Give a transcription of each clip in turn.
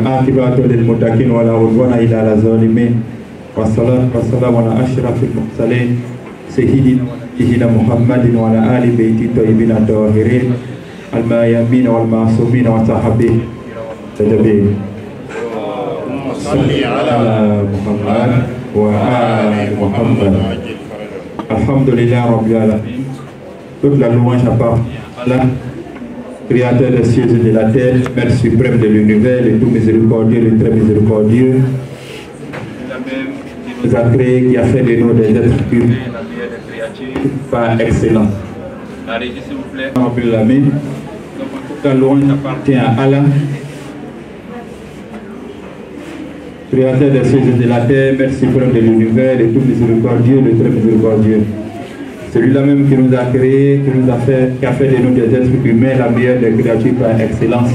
والعاقبة للمتقين ولا عدوان إلا على الظالمين والصلاة والسلام على أشرف المرسلين سيدنا محمد وعلى آل بيته الطيبين الطاهرين الميامين والمعصومين وصحبه التابعين. صل على محمد وآل محمد. Alhamdulillah Rabbil Alamin. Toute la louange appartient à Allah, Créateur des cieux et de la terre, Maître suprême de l'univers, le tout miséricordieux, le très miséricordieux. Qui nous a créé, qui a fait de nous des êtres humains, la meilleure des créatures, par excellence. La régie, s'il vous plaît. Rabbil Alamin. Donc toute la louange appartient à Allah, Créateur des cieux et de la terre, Maître suprême de l'univers, le tout miséricordieux, le très miséricordieux. Celui-là même qui nous a créés, qui a fait de nous des êtres humains, la meilleure des créatures par excellence.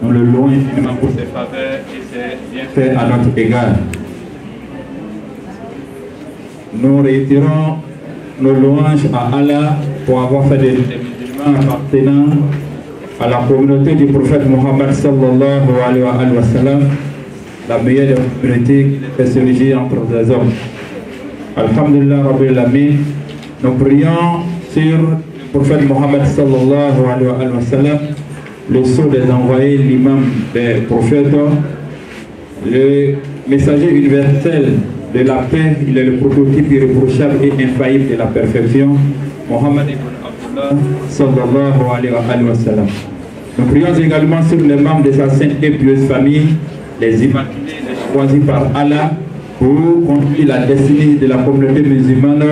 Nous le louons infiniment pour ses faveurs et ses bienfaits à notre égard. Nous réitérons nos louanges à Allah pour avoir fait des musulmans appartenant à la communauté du prophète Mohammed sallallahu alayhi wa sallam, la meilleure des communautés qui fait s'ériger entre les hommes. Alhamdulillah Rabbil Alamin. Nous prions sur le prophète Mohammed sallallahu alayhi wa sallam, le sceau des envoyés, l'imam des prophètes, le messager universel de la paix. Il est le prototype irréprochable et infaillible de la perfection, Mohammed ibn Abdullah sallallahu alayhi wa sallam. Nous prions également sur les membres de sa sainte et pieuse famille, les immaculés, les choisis par Allah pour conduire la destinée de la communauté musulmane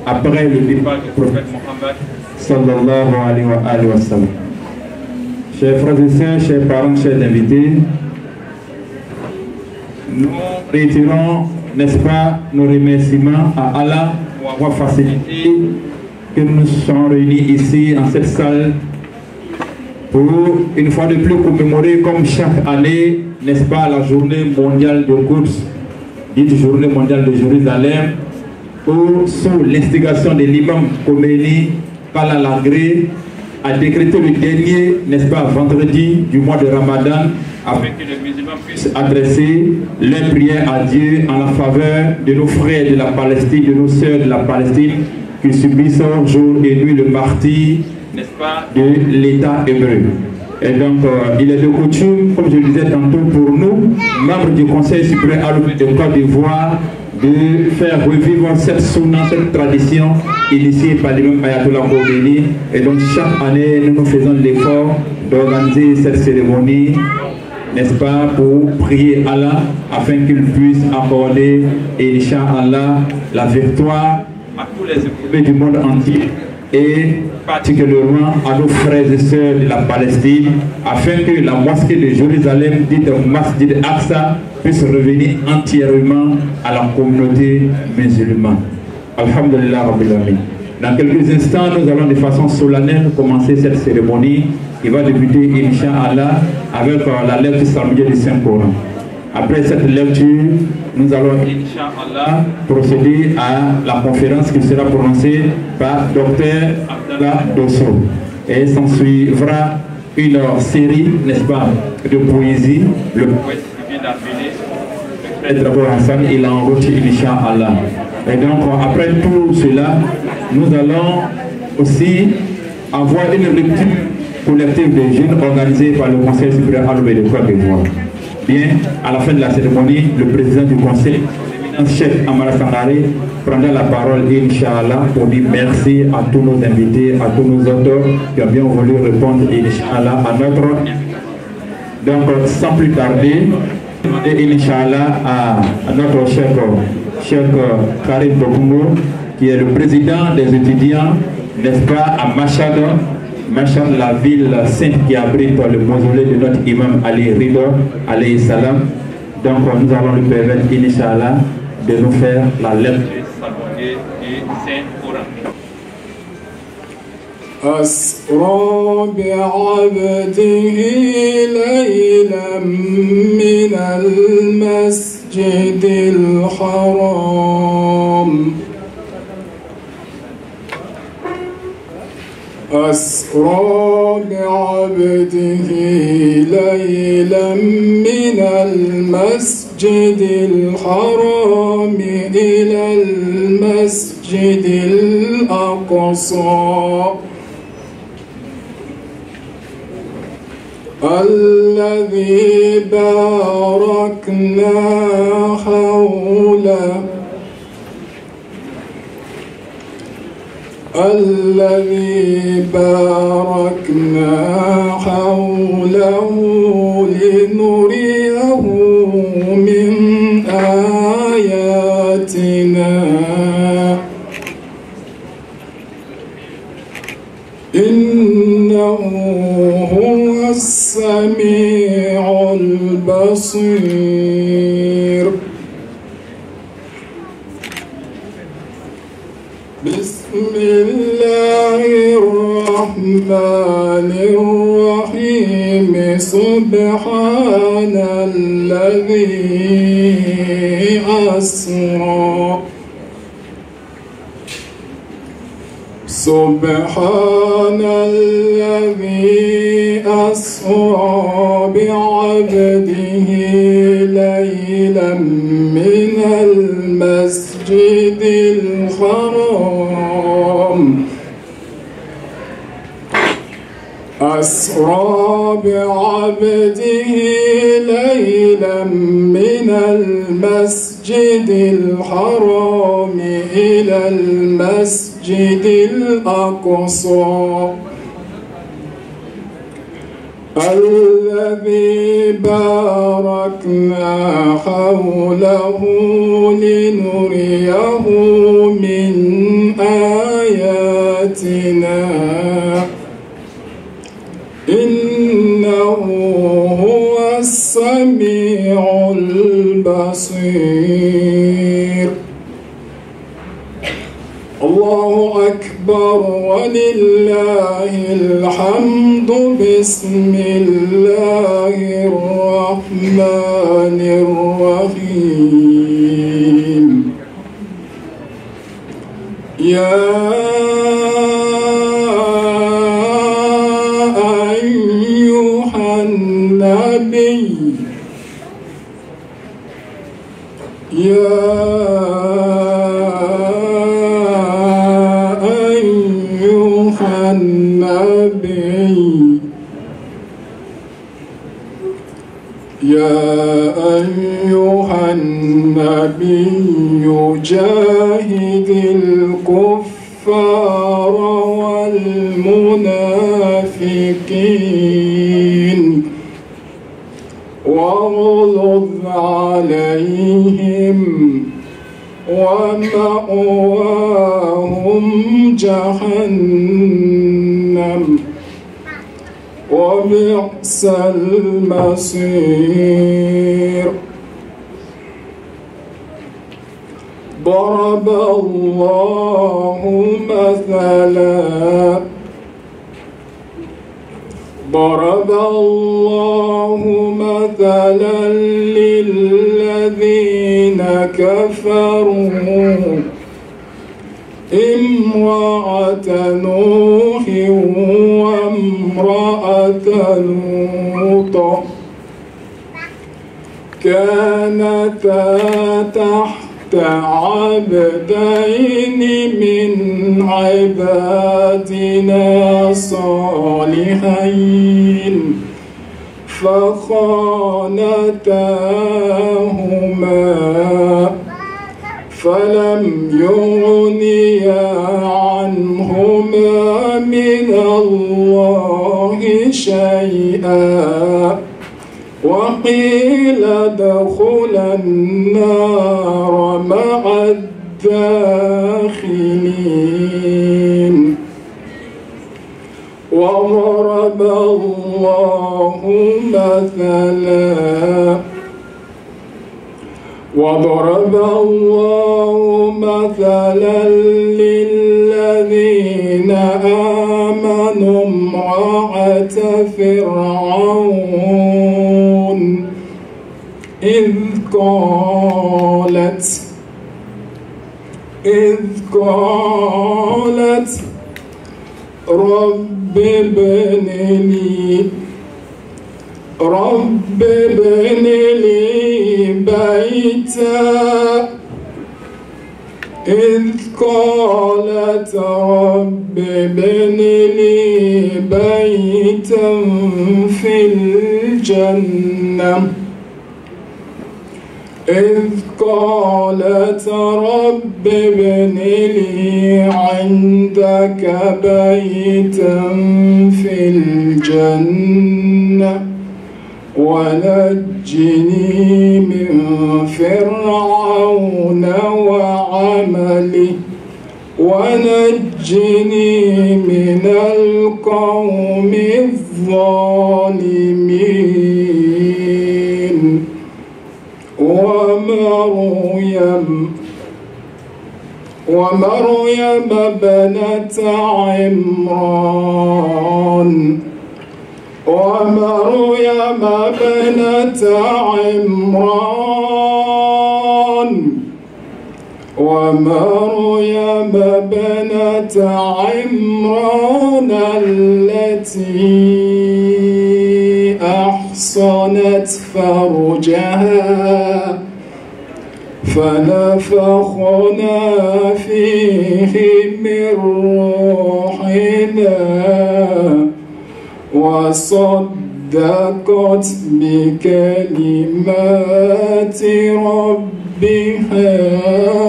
après le départ du prophète Mohammed sallallahu alayhi wa sallam. Chers frères et sœurs, chers parents, chers invités, nous réitérons, n'est-ce pas, nos remerciements à Allah pour avoir facilité que nous sommes réunis ici en cette salle pour une fois de plus commémorer comme chaque année, n'est-ce pas, la journée mondiale de Quds, dite journée mondiale de Jérusalem, où sous l'instigation de l'imam Khomeini, par Lagré, a décrété le dernier, n'est-ce pas, vendredi du mois de Ramadan, afin que les musulmans puissent adresser leurs prières à Dieu en la faveur de nos frères de la Palestine, de nos sœurs de la Palestine, qui subissent jour et nuit le martyre, n'est-ce pas, de l'État hébreu. Et donc, il est de coutume, comme je le disais tantôt, pour nous, membres du Conseil supérieur arabe de Côte d'Ivoire, de faire revivre cette sunna, cette tradition initiée par l'imam Ayatollah Khomeini. Et donc, chaque année, nous faisons l'effort d'organiser cette cérémonie, n'est-ce pas, pour prier Allah, afin qu'il puisse accorder, Inch'Allah, la victoire à tous les éprouvés du monde entier, et particulièrement à nos frères et sœurs de la Palestine, afin que la mosquée de Jérusalem, dite Masjid Aqsa, puisse revenir entièrement à la communauté musulmane. Alhamdulillah Rabbil Alamin. Dans quelques instants, nous allons de façon solennelle commencer cette cérémonie qui va débuter, Inch'Allah, avec la lecture salmière du Saint-Coran. Après cette lecture, nous allons, Inch'Allah, procéder à la conférence qui sera prononcée par Dr Abdallah Dosso. Et s'en suivra une série, n'est-ce pas, de poésie. Le poète qui vient d'appeler, le frère Drabo Hassan, il a en route, Inch'Allah. Et donc, après tout cela, nous allons aussi avoir une lecture collective des jeunes organisée par le Conseil supérieur arabe de Côte d'Ivoire. Bien, à la fin de la cérémonie, le président du conseil, chef Amara Sangaré, prendra la parole, Inch'Allah, pour dire merci à tous nos invités, à tous nos auteurs qui ont bien voulu répondre, Inch'Allah, à notre. Donc, sans plus tarder, et Inch'Allah, à notre chef Karim Bokumbo, qui est le président des étudiants, n'est-ce pas, à Machad, la ville sainte qui abrite le mausolée de notre imam Ali Ridho, alayhi salam. Donc nous allons lui permettre, Inch'Allah, de nous faire la lecture salmodiée du Saint-Coran. أسرى بعبده ليلا من المسجد الحرام أسرى بعبده ليلا من المسجد الحرام إلى المسجد الأقصى الذي باركنا حوله لنريه من آياتنا إنه هو السميع البصير. بسم الله الرحمن الرحيم. سبحان الذي أسرى بعبده ليلا من المسجد الحرام أسرى بعبده ليلا من المسجد الحرام إلى المسجد الأقصى الذي باركنا حوله لنريه من آياتنا إنه هو السميع البصير. الله أكبر ولله الحمد. بسم الله الرحمن الرحيم. يا أيها النبي جاهد الكفار والمنافقين واغلظ عليهم ومأواهم جهنم وبئس المصير. ضرب الله مثلا للذين كفروا امرأة نوح وامرأة لوط كانتا تحت عبدين من عبادنا صالحين فخانتاهما فلم يغنيا عنهما من الله شيئا وقيل ادخلا النار مع الداخلين. وضرب الله مثلا للذين آمنوا امرأة فرعون إذ قالت رب ابن لي بيتا إذ قالت رب ابن لي بيتا في الجنة إذ قالت رب ابن لي عندك بيتا في الجنة ونجني من فرعون وعمله ونجني من القوم الظالمين ومريم ابنة عمران التي أحصنت فرجها فنفخنا فيه من روحنا وصدقت بكلمات ربها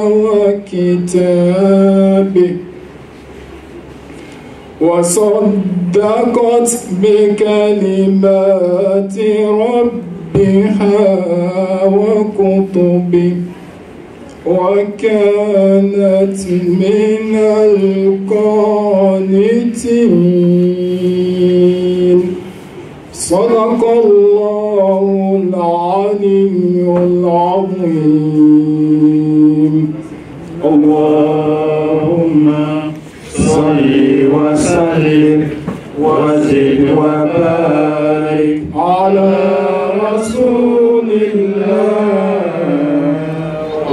وكتابه وكتبه وكانت من القانتين. صدق الله العلي العظيم. اللهم صل وسلم وزد وبارك على رسول الله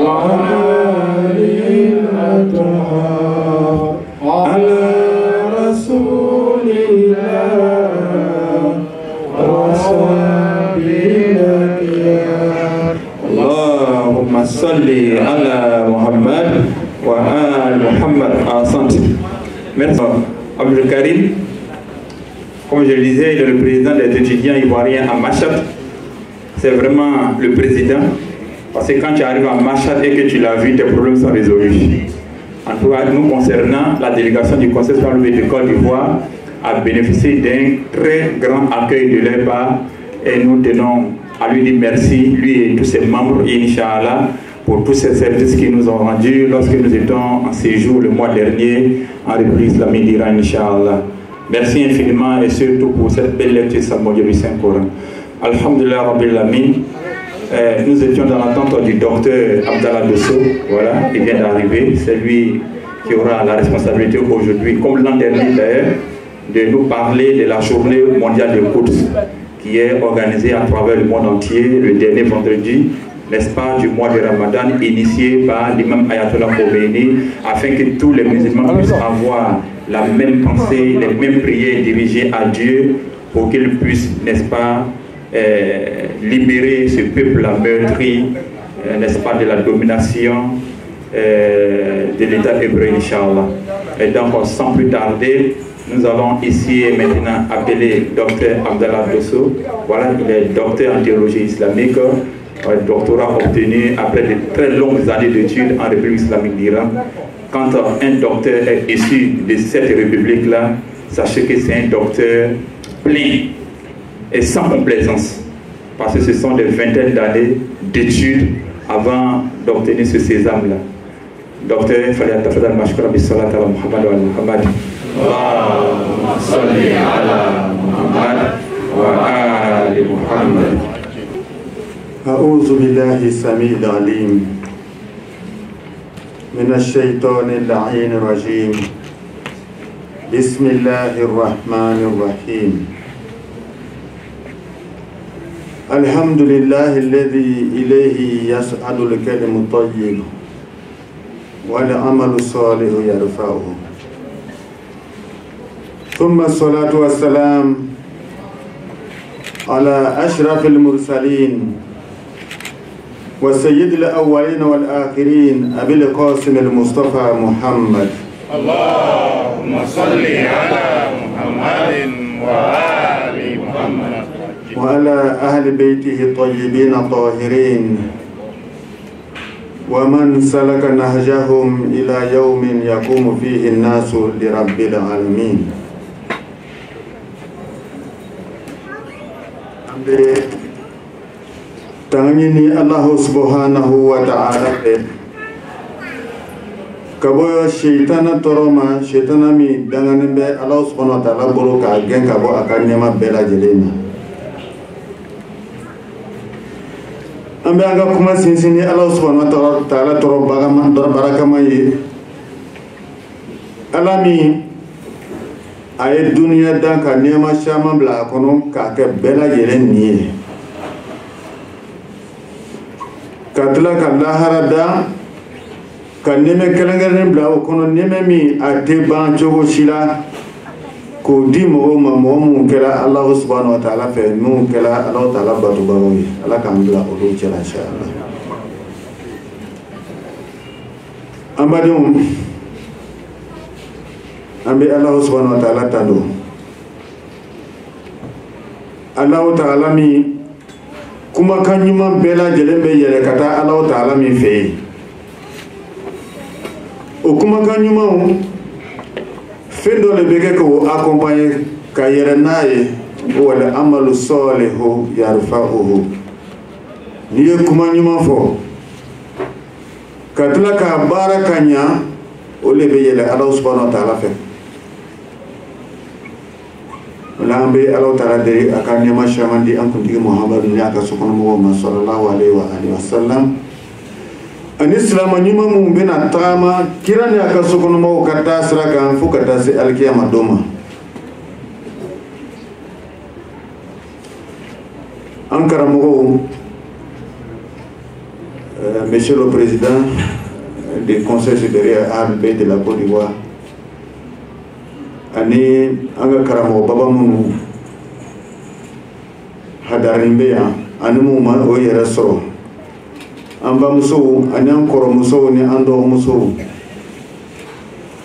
وآله الأطهار على رسول الله وصحبه الأخيار. اللهم صل على محمد وآل محمد. Ensemble. Merci. Abdul Karim, comme je le disais, il est le président des étudiants ivoiriens à Machad. C'est vraiment le président. Parce que quand tu arrives à Machad et que tu l'as vu, tes problèmes sont résolus. En tout cas, nous concernant, la délégation du Conseil supérieur de Côte d'Ivoire a bénéficié d'un très grand accueil de leur part. Et nous tenons à lui dire merci, lui et tous ses membres, Inch'Allah, pour tous ces services qu'ils nous ont rendus lorsque nous étions en séjour le mois dernier en République islamique d'Iran, Inch'Allah. Merci infiniment et surtout pour cette belle lecture symbolique du Saint-Coran. Alhamdulillah Rabbil Alamin. Nous étions dans l'attente du docteur Abdallah Dosso. Voilà, il vient d'arriver. C'est lui qui aura la responsabilité aujourd'hui, comme l'an dernier d'ailleurs, de nous parler de la journée mondiale de Quds qui est organisée à travers le monde entier le dernier vendredi, n'est-ce pas, du mois de Ramadan, initié par l'imam Ayatollah Khomeini, afin que tous les musulmans puissent avoir la même pensée, les mêmes prières dirigées à Dieu pour qu'il puisse, n'est-ce pas, libérer ce peuple meurtri, n'est-ce pas, de la domination de l'État hébreu, Inch'Allah. Et donc, sans plus tarder, nous allons ici et maintenant appeler Dr Abdallah Dosso. Voilà, il est docteur en théologie islamique, doctorat obtenu après de très longues années d'études en République islamique d'Iran. Quand un docteur est issu de cette république-là, sachez que c'est un docteur plein et sans complaisance, parce que ce sont des vingtaines d'années d'études avant d'obtenir ce sésame-là. Docteur, il fallait attendre à Mashkura Bissalat ala Muhammad wa Muhammad. Allahumma salli ala Muhammad wa ali Muhammad. أعوذ بالله السميع العليم من الشيطان اللعين الرجيم. بسم الله الرحمن الرحيم. الحمد لله الذي إليه يسعد الكلم الطيب والعمل الصالح يرفعه. ثم الصلاة والسلام على أشرف المرسلين وسيد الأولين والآخرين أبي القاسم المصطفى محمد. اللهم صل على محمد وآل محمد وعلى أهل بيته الطيبين الطاهرين ومن سلك نهجهم إلى يوم يقوم فيه الناس لرب العالمين. Tangini Allah subhanahu wa ta'ala kabo shaytana toroma shaytana mi dangane be Allah subhanahu wa ta'ala bolo ka gen kabo akan nema bela jelena ambe aga kuma sinsini Allah subhanahu wa ta'ala toro bagama dor barakama yi alami ay dunya dan ka nema shama bla kono ka ke bela jelen ni katla ka lahara da ka neme kelengeren bla kono neme mi ate ban jogo shila ko di mo mun kala Allah subhanahu wa ta'ala fe nu kala Allah ta'ala batu bawi ala kan bla o do chala inshallah amadum ambe Allah subhanahu wa ta'ala tando Allah ta'ala mi kuma kan nyuma bela jelembe yele kata Allah ta'ala mi fe o kuma kan nyuma fendo le bege ko accompagner ka yere naye wala amalu salihu yarfa'uhu ni kuma nyuma fo katla ka barakanya o le be yele Allah subhanahu wa ta'ala fe lambe Allah ta'ala dari akan nema shamandi an kuntigi Muhammad ni aka sukunu Muhammad sallallahu alaihi wa alihi wasallam an islam nyuma mu bena tama kirani aka sukunu mo kata siraka fu kata si alkiyama doma an karamo monsieur le président du conseil supérieur ALB de la Côte d'Ivoire ani anga karamo baba munu hadarin beya ani mu man o yere soro amba muso ani an koro muso ni ando muso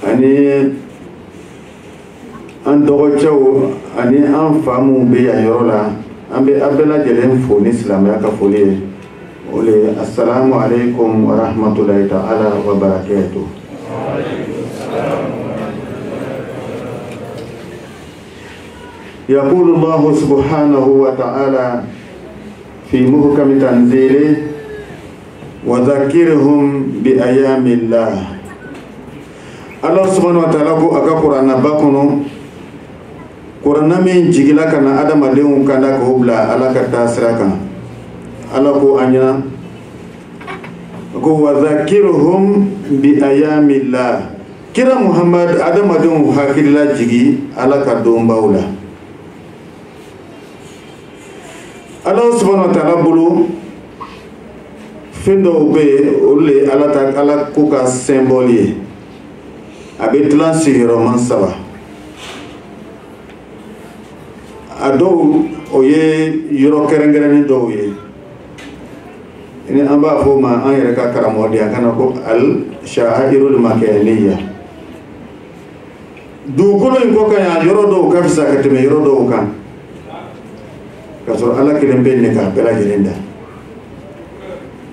ani an dogo chawo ani an famu beya yorola ambe abela jelen fo ni islam ya ka foli ole assalamu alaikum wa rahmatullahi ta'ala wa barakatuh. يقول الله سبحانه وتعالى في محكم تنزيله وذكرهم بأيام الله. الله سبحانه وتعالى أكا قرآن باكونو قرآن من جيلا كان آدم ديون كان كهبلا على كتاسركا الله كو أنيا كو وذكرهم بأيام الله كرا محمد آدم ديون حكيلا جيجي على كدوم باولا. Allah subhanahu wa ta'ala bulu fendo be ole ala ta ala kuka symbole abe tlansi roman saba ado oye yoro kerengere do ye ini amba fo ma an yere ka karamo dia kana ko al sha'irul makaniya du ko ko kan yoro do ka fisa ka teme yoro do kan kasoro ala kelen be ne ka bela jelenda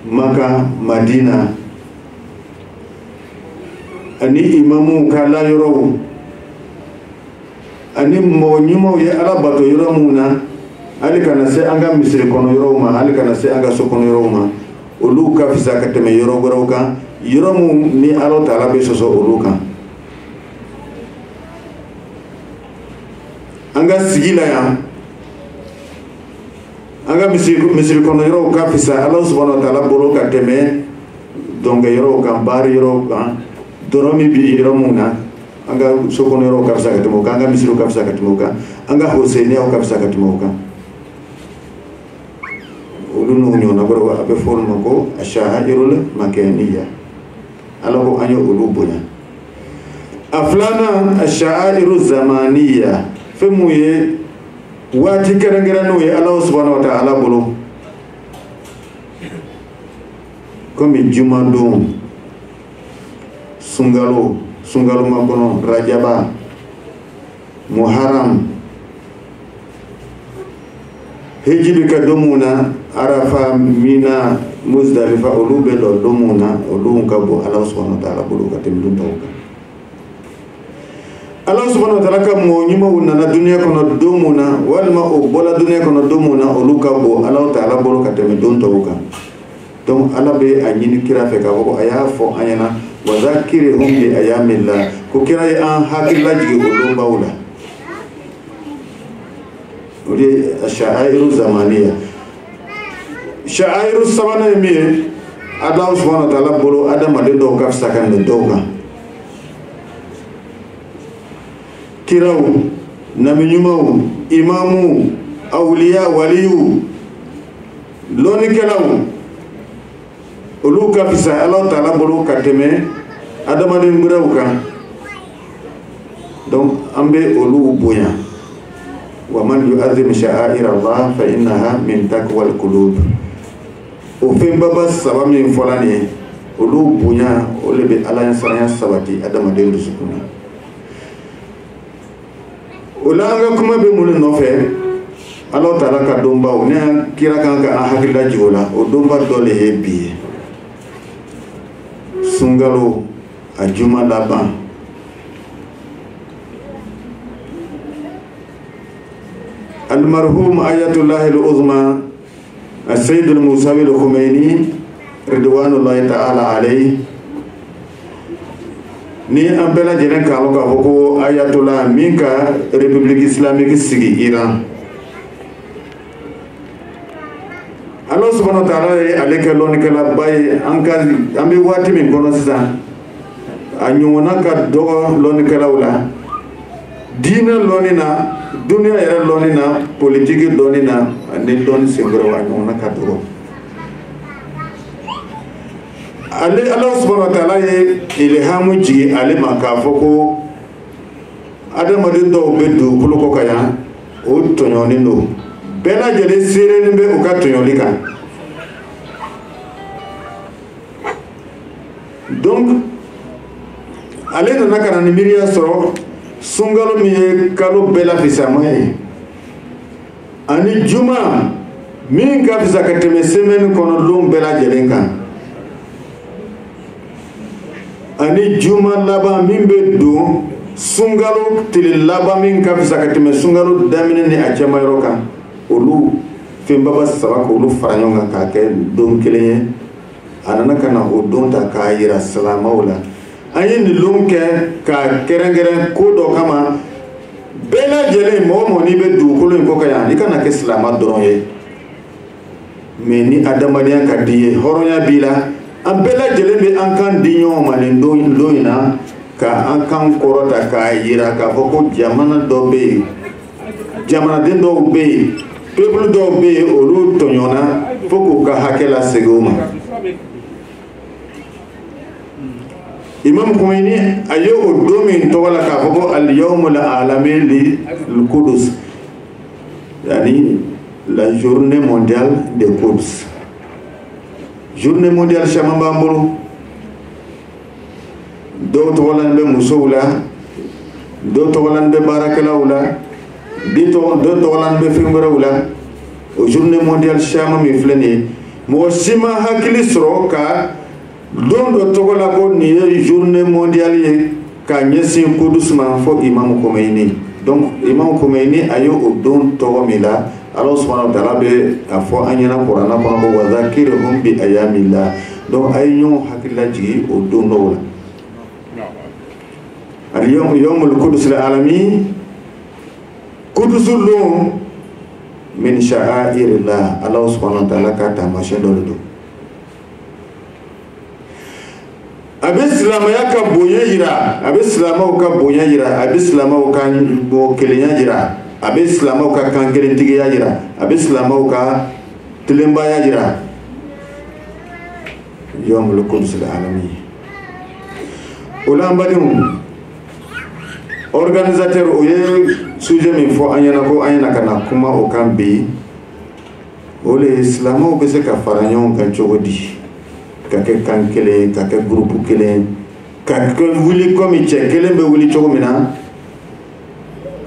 Maka Madina ani imamu kala yoro ani mo nyimo ye ala bato yoro muna ali kana se anga misri kono yoro ma ali kana se anga so kono yoro ma olu ka fisa ka teme yoro goro kan yoro mu ni ala taala be soso olu kan anga sigila ya anga misiri kono yoro ka fisa Allah subhanahu wa ta'ala bolo ka teme donga yoro kan bari yoro kan doromi bi yoro muna anga sokono yoro ka fisa ka temo anga misiri ka fisa ka temo anga Hussein ya ka fisa ka temo ulunu nyona baro abe forma ko ashairul makaniya Allah ko anyo ulubunya aflana ash-sha'airu zamaniya femuye wati kerengera no ye Allah subhanahu wa ta'ala bolo komi juma don sungalo makono rajaba muharram hijibi ka domuna arafa mina muzdalifa olube do domuna olunka bo Allah subhanahu wa ta'ala bolo ka temdun tawka Allah subhanahu wa ta'ala ka mo nyima wona na dunya kono domuna walma o bola dunya kono domuna oluka bo Allah ta'ala bolo ka temdun tawka donc Allah be anyini kira fe ka ko aya fo anyana wa zakirhum bi ayamillah ko kira an hakilla jigi ko do bawla odi sha'airu zamaniya sha'airu samana mi Allah subhanahu wa ta'ala bolo adama de do ka sakan de do ka kiraw nabiyumaw imamu awliya waliyu loni kelaw olu ka fisa Allah ta'ala bolo ka teme adamaden buraw kan donc ambe olu bonya wa man yu'azzim sha'air Allah fa innaha min taqwal qulub o femba bas sabami folani olu bonya ole be ala saraya sabati adamaden dusukuna olanga kuma be mun no fe Allah ta'ala ka domba o ne kira kan ka hakila jigola o domba dole hebi sungalo ajuma laban المرحوم آية الله العظمى السيد الموسوي الخميني رضوان الله تعالى عليه ni an bɛɛ lajɛlen k'a lɔn k'a fɔ ko ayatollah min ka république islamique sigi Iran Allah subhanahu wa ta'ala ye ale kɛ lɔnnikɛlaba ye an bɛ waati min kɔnɔ sisan a ɲɔgɔnna ka dɔgɔ lɔnnikɛlaw la diinɛ lɔnni na duniya yɛrɛ lɔnni na politiki lɔnni na ani lɔnni senkɔrɔ a ɲɔgɔnna ka dɔgɔ ale Allah subhanahu wa ta'ala ye ilhamu jigi ale ma k'a fɔ ko adamaden dɔw bɛ dugukolo kɔ ka yan o tɔɲɔnen don bɛɛ lajɛlen serenen bɛ u ka tɔɲɔli kan donc ale nana ka na ni miiriya sɔrɔ sunkalo min ye kalo bɛɛ la fisama ye ani juma min ka fisa ka tɛmɛ semaine kɔnɔ don bɛɛ lajɛlen kan ani juma laban min bɛ don sunkalo tile laban min ka fisa ka tɛmɛ sunkalo daminɛ ni a cɛmayɔrɔ kan olu fɛnbaba saba k'olu fara ɲɔgɔn kan k'a kɛ don kelen ye a nana ka na o don ta k'a yira silamɛw la an ye nin don kɛ k'a kɛrɛnkɛrɛn ko dɔ kama bɛɛ lajɛlen mɔgɔ mɔgɔ n'i bɛ dugukolo in kɔ ka yan i kana kɛ silamɛ dɔrɔn ye mais ni adamadenya ka di ye hɔrɔnya b'i la an bɛɛ lajɛlen bɛ an kan di ɲɔgɔn ma nin don in na ka an kan kɔrɔta k'a yira k'a fɔ ko jamana dɔ bɛ yen jamanaden dɔw bɛ yen peuple dɔw bɛ yen olu tɔɲɔna fo k'u ka hakɛ lasegin o ma Imam Khomeini a ye o don min tɔgɔ la k'a fɔ ko al-yawmul alami lil Quds yani la journée mondiale des Quds journée mondiale caman b'an bolo dɔw tɔgɔlan bɛ musow la dɔw tɔgɔlan bɛ baarakɛlaw la dɔw tɔgɔlan bɛ fɛn wɛrɛw la o journée mondiale caman min filɛ nin ye mɔgɔ si ma hakili sɔrɔ ka don dɔ tɔgɔ la ko nin ye journée mondiale ye ka ɲɛsin Kudus ma fo Imam Khomeini donc Imam Khomeini a ye o don tɔgɔ min la Allah subhanahu wa ta'ala bɛ a fɔ an ɲɛna kuranna kɔnɔ ko wa zakirhum bi ayamillah donc a ye ɲɔgɔn hakili lajigi o don dɔw la al-yawmul Qudus al-alami Kudus don min sha'airillah Allah subhanahu wa ta'ala ka taamasiyɛn dɔ de don a bɛ silamɛya ka bonya yira a bɛ silamɛw ka bonya yira a bɛ silamɛw ka kelenya yira a bɛ silamɛw ka kan kelentigiya yira a bɛ silamɛw ka tilenbaya yira yawmul Qudus al-alami o la an badenw organisateur o ye sujet min fɔ an ɲɛna ko an ɲɛna ka na kuma o kan bi o le silamɛw bɛ se ka fara ɲɔgɔn kan cogo di ka kɛ kan kelen ka kɛ groupe kelen ka wuli komi cɛ kelen bɛ wuli cogo min na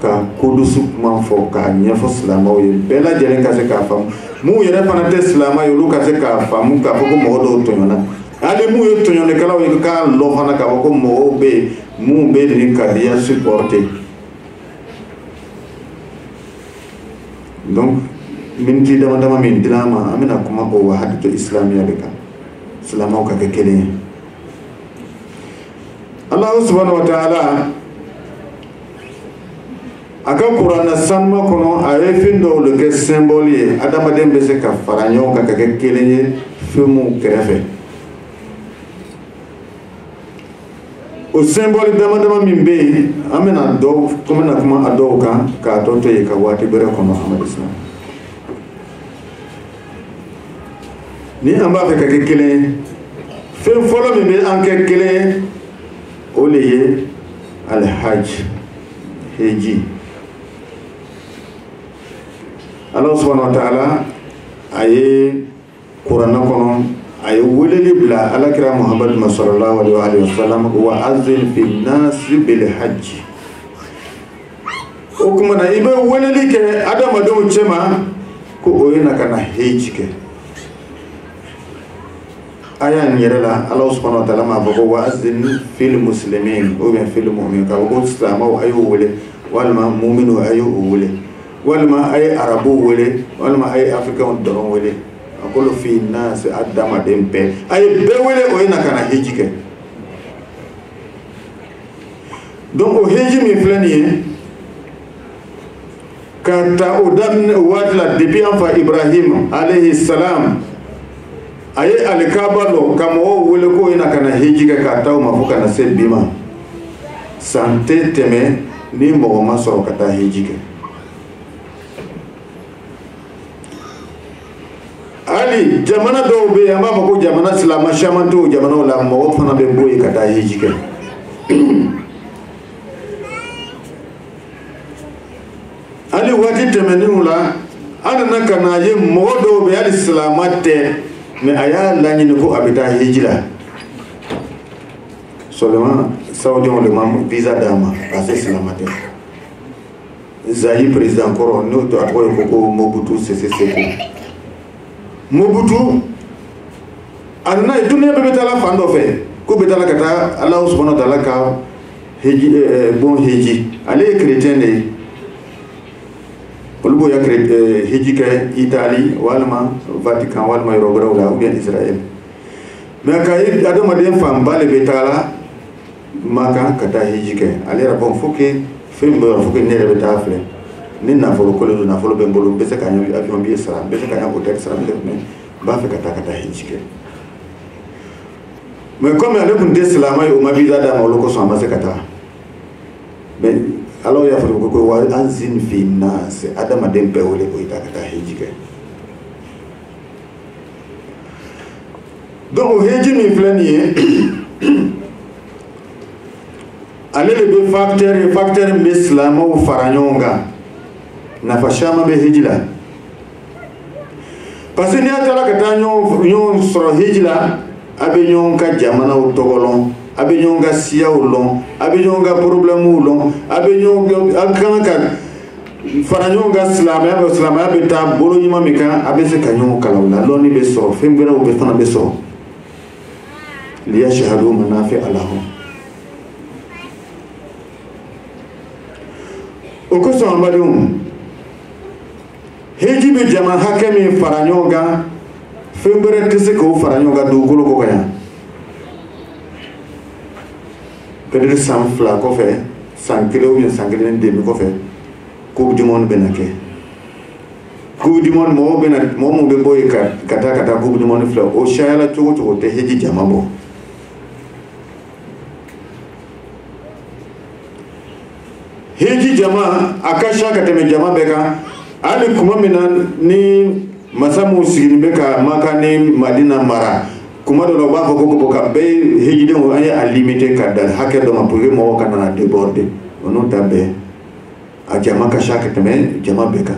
ka kodusu kuma fɔ k'a ɲɛfɔ silamɛw ye bɛɛ lajɛlen ka se k'a faamu mun yɛrɛ fana tɛ silamɛ ye olu ka se k'a faamu k'a fɔ ko mɔgɔ dɔw tɔɲɔna hali mun ye tɔɲɔnikɛlaw ye k'a lɔ fana k'a fɔ ko mɔgɔw bɛ yen mun bɛ nin kadiya supporter donc miniti dama dama min dira ma an bɛna kuma o wahadato islamiya de kan silamɛw ka kɛ kelen ye Allahu subhanahu wa ta'ala a ka kuranna sanuma kɔnɔ a ye fɛn dɔw de kɛ symbole ye adamaden bɛ se ka fara ɲɔgɔn kan ka kɛ kelen ye fɛnw kɛrɛfɛ o symbole dama dama min bɛ yen an bɛna kuma a dɔw kan k'a tɔ to yen ka waati bɛrɛ kɔnɔ Ahmadu Islam ni an b'a fɛ ka kɛ kelen ye fɛn fɔlɔ min bɛ an kɛ kelen ye o le ye alhaj heji Allah subhanahu wa ta'ala a ye kuranna kɔnɔ a ye weleli bila alakira Muhammad sallallahu alaihi wa sallam wa azin fi nasi bil hajj o kuma na i bɛ weleli kɛ adamadenw cɛma ko o ye na ka na heji kɛ aya ni yɛrɛ la Allah subhanahu wa ta'ala m'a fɔ ko wa azin fil muslimin ou bien fil mu'min ka ko silamɛw a y'o wele walima mu'minu a y'o wele walima a ye arabu wele walima a ye africain dɔrɔn wele a kolo fi nasi adamaden bɛɛ a ye bɛɛ wele o ye na ka na heji kɛ donc o heji min filɛ nin ye ka ta o daminɛ o waati la depuis an fa Ibrahim alayhi salam a ye alikaba lɔ ka mɔgɔw wele k'o ye na ka na heji kɛ k'a taa o ma fo ka na se bi ma san tɛ tɛmɛ ni mɔgɔ ma sɔrɔ ka taa heji kɛ hali jamana dɔw bɛ yen an b'a fɔ ko jamana silamɛ caman t'o jamanaw la mɔgɔ fana bɛ bɔ yen ka taa heji kɛ hali waati tɛmɛnenw la an nana ka na ye mɔgɔ dɔw bɛ yen hali silamɛ tɛ mais a y'a laɲini ko a bɛ taa heji la seulement saoudiens le ma visa d'a ma parce que silamɛ tɛ Zaïre président kɔrɔ n'o to a tɔgɔ ye ko Mobutu Sese Seko Mobutu a nana ye duniya bɛɛ bɛ taa la fan dɔ fɛ ko bɛ taa la ka taa Alahu subhanahu wa ta'ala ka heji bon heji ale ye chrétien de ye olu b'o ya heji kɛ Italie walima Vatican walima yɔrɔ wɛrɛw la ou bien Israël mais ka ye adamaden fanba de bɛ taa la Maka ka taa heji kɛ ale yɛrɛ bon faut que fɛn min bɛ yɔrɔ faut que ne yɛrɛ bɛ taa filɛ ni nafolo kolo don nafolo bɛ n bolo n bɛ se ka n avion billet sara n bɛ se ka n hôtel sara mais n b'a fɛ ka taa heji kɛ mais comme ale tun tɛ silamɛ ye o ma visa d'a ma olu kosɔn a ma se ka taa mais alors y'a fɔ ko wa anzin fi nas adamaden bɛɛ wele ko i ta ka taa heji kɛ donc o heji min filɛ nin ye ale de bɛ facteur min bɛ silamɛw fara ɲɔgɔn kan nafa caman bɛ heji la parce que n'i y'a taara ka taa ɲɔgɔn sɔrɔ heji la a bɛ ɲɔgɔn ka jamanaw tɔgɔ lɔn a bɛ ɲɔgɔn ka siyaw lɔn a bɛ ɲɔgɔn ka problèmew lɔn a bɛ ɲɔgɔn a kan ka fara ɲɔgɔn kan silamɛya bɛ taa bolo ɲuman min kan a bɛ se ka ɲɔgɔn kalan o la lɔnni bɛ sɔrɔ fɛn wɛrɛw bɛ fana bɛ sɔrɔ liyashhadu manafi'a lahum o kosɔn an badenw heji bɛ jama hakɛ min fara ɲɔgɔn kan fɛn wɛrɛ tɛ se k'o fara ɲɔgɔn kan dugukolo kɔ kan yan peut-être san fila kɔfɛ san kelen ou bien san kelen ni demi kɔfɛ coupe du monde bɛ na kɛ coupe du monde mɔgɔw mun bɛ bɔ yen ka taa coupe du monde filɛ o cayala cogo cogo tɛ heji jama bɔ heji jama a ka ca ka tɛmɛ jama bɛɛ kan hali kuma min na ni masa mun sigilen bɛ ka Maka ni Madina mara kuma dɔ la u b'a fɔ ko ka bɛɛ hejidenw an ye a limité ka dan hakɛ dɔ ma pour que mɔgɔw kana na déborder onu tabe a jama ka shaka teme jama beka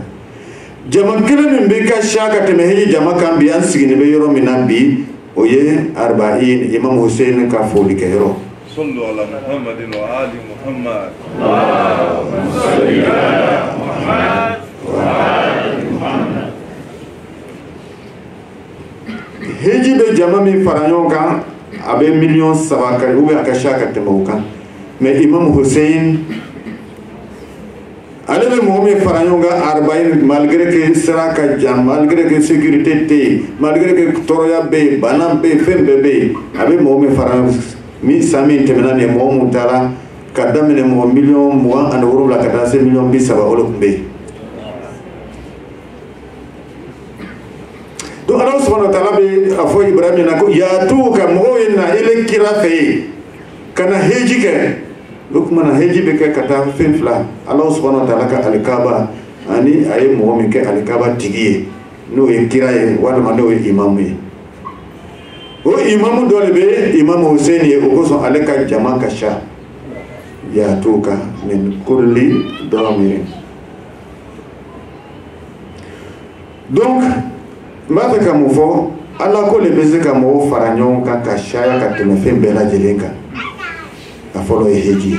jama kelen be ka shaka teme heji jama kan bi an sigini be yoro minan bi oye 40 imam Hussein ka foli ke yoro صلوا على محمد وآل محمد اللهم صل على محمد وآل محمد heji be jama mi faranyon kan abe million sabaka ube akashaka temaukan mais imam Hussein ale be mo mi faranyon ga 40 malgré que saraka jam malgré que sécurité té malgré que toroya be banam be fembe be abe mo mi faranyon mi sami temena ne mo mutala kadamene mo million mo an euro la kada se million bi saba olo kumbe do Allah subhanahu wa ta'ala be afo Ibrahim na ko ya tu ka mo ina ile kira fe kana heji ke lukmana heji be ke kata fenfla Allah subhanahu wa ta'ala ka alikaba ani ay mo mi ke alikaba tigiye no e kira e wala mando e imam e o imam dole be imam Hussein e ko so alaka jama kasha ya tuka min kulli damir donc mata kamo fo ala ko le beze kamo faranyon ka kasha ya ka teme fe bela jelenga afolo e heji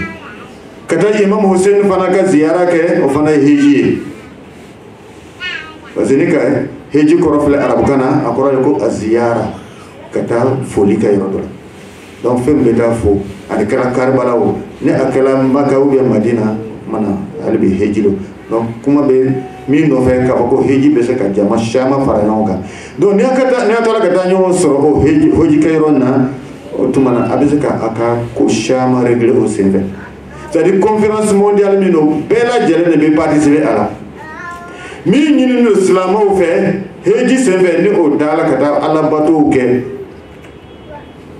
kata imam Hussein fana ka ziyara ke o fana heji wazinika heji korofle arabu kana akora ko aziyara kata foli ka yoro dola donc fem beta fo ani kala Karbala o ne akala Makka ou bien Madina mana albi hejilo donc kuma be min no fe ka ko heji be se ka jama shama faranonga donc ne atala kata nyo soro o heji hoji ka yoro na o tumana abese ka aka ko shama régler au CNV c'est-à-dire conférence mondiale mino bela jere ne be participer à la mi nyini no islam o fe heji CNV ne o dala kata ala bato ke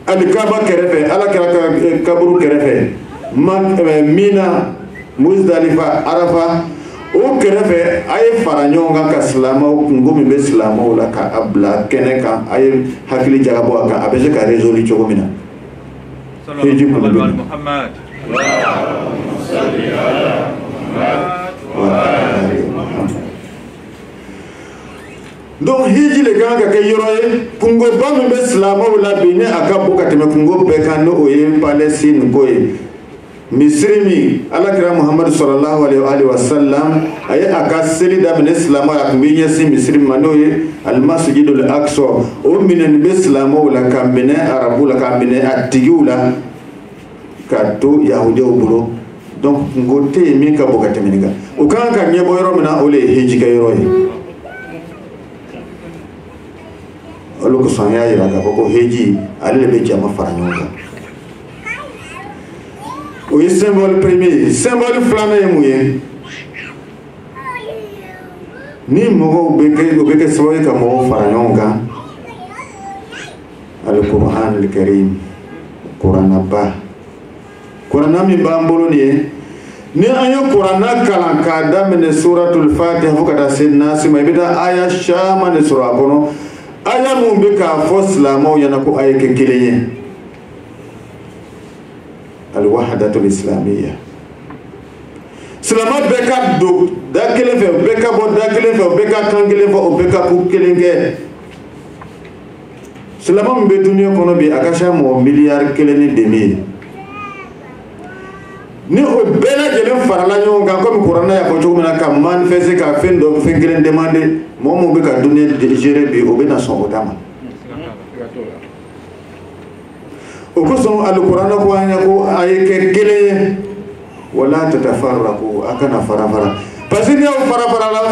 alikaba kerefe ala kaburu kerefe mina Muzdalifa Arafa o kerefe ay faranyonga ka salama ngumi be salama la ka abla keneka ay hakili jagabo ka abese ka resoli chogomina sallallahu alaihi Muhammad Allahumma salli ala Muhammad wa ali Muhammad donc hiji le ganga ke yoroye kungo bamu be salama wala bine akabo kateme kungo be kan no oye Palestine koye misrimi alakira Muhammad sallallahu alaihi wa sallam ay akaseli da bin salama ya kumbinya si misrimi manoye al masjidul aqsa o minen be salama wala kambene arabu la kambene atigula kato yahudi obulo donc ngote mi ka boka temeninga o kan ka nyebo yoro mina ole hiji ka yoroye olo ko sanya ira ka ko heji ale be jama faranyonga o symbole premier symbole flana yemuye ni mogo beke soye ka mo faranyonga al Qur'an al Karim Qur'ana ba Qur'ana mi bambolo ni ayo Qur'ana kala ka damene suratul Fatiha fukata sidna sima ibida aya shama ne sura kono aya mu be ka foslamo yana ko ay ke keleye al wahdatul islamiyya salama beka do da kele fe beka bo da kele fe beka kangele fo beka ku kelenge salama mu be duniya kono bi akasha mo milliard keleni demi ni o bela jelen farala nyon ga ko mi Qur'ana ya ko jogumina ka manifeste ka fendo fengelen demander momo be ka duniya de gérer bi o be na son otama o ko son al Qur'ana ko anya ko ayeke gele wala tatafarraqu akana farafara parce que o farafara la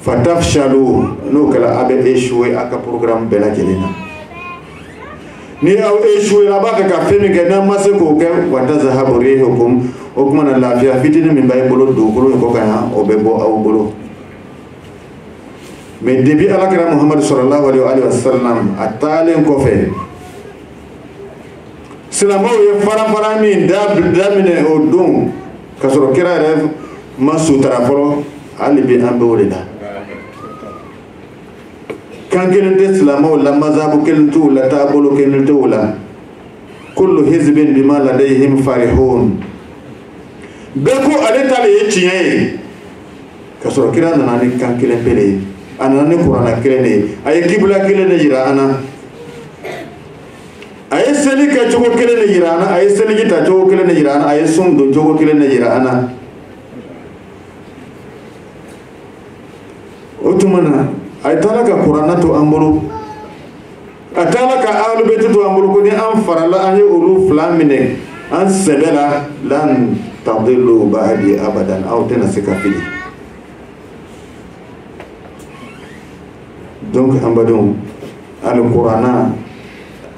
fatafshalu no kala abe échoué aka programme bela jelena ni aw échoué la baka ka femi ke na masse ko ke wata zahabu rihukum o kuma na lafiya fitini min bay bolo do ko ko kana o be bo aw bolo mais depuis alakira Muhammad sallallahu alaihi wa sallam atalen ko fe silamo ye fara min damine o don kasoro kira rev masu taraforo ali bi ambe woleda kan kelen de silamo la mazabu kelen tu la tabolo kelen tu la kullu hizbin bima ladayhim farihun beko ale ta le tiɲɛ ye ka sɔrɔ kira nana ni kan kelen pe de ye a nana ni kuranna kelen de ye a ye kibla kelen de yira an na a ye seli kɛ cogo kelen de yira an na a ye seliji ta cogo kelen de yira an na a ye sun don cogo kelen de yira an na o tuma na a taara ka kuranna to an bolo a taara ka ahlubɛti to an bolo ko ni an farala an ye olu fila minɛ an sɛbɛ la lan tadillu ba'di abadan aw tɛna se ka fili donc an badenw alikuranna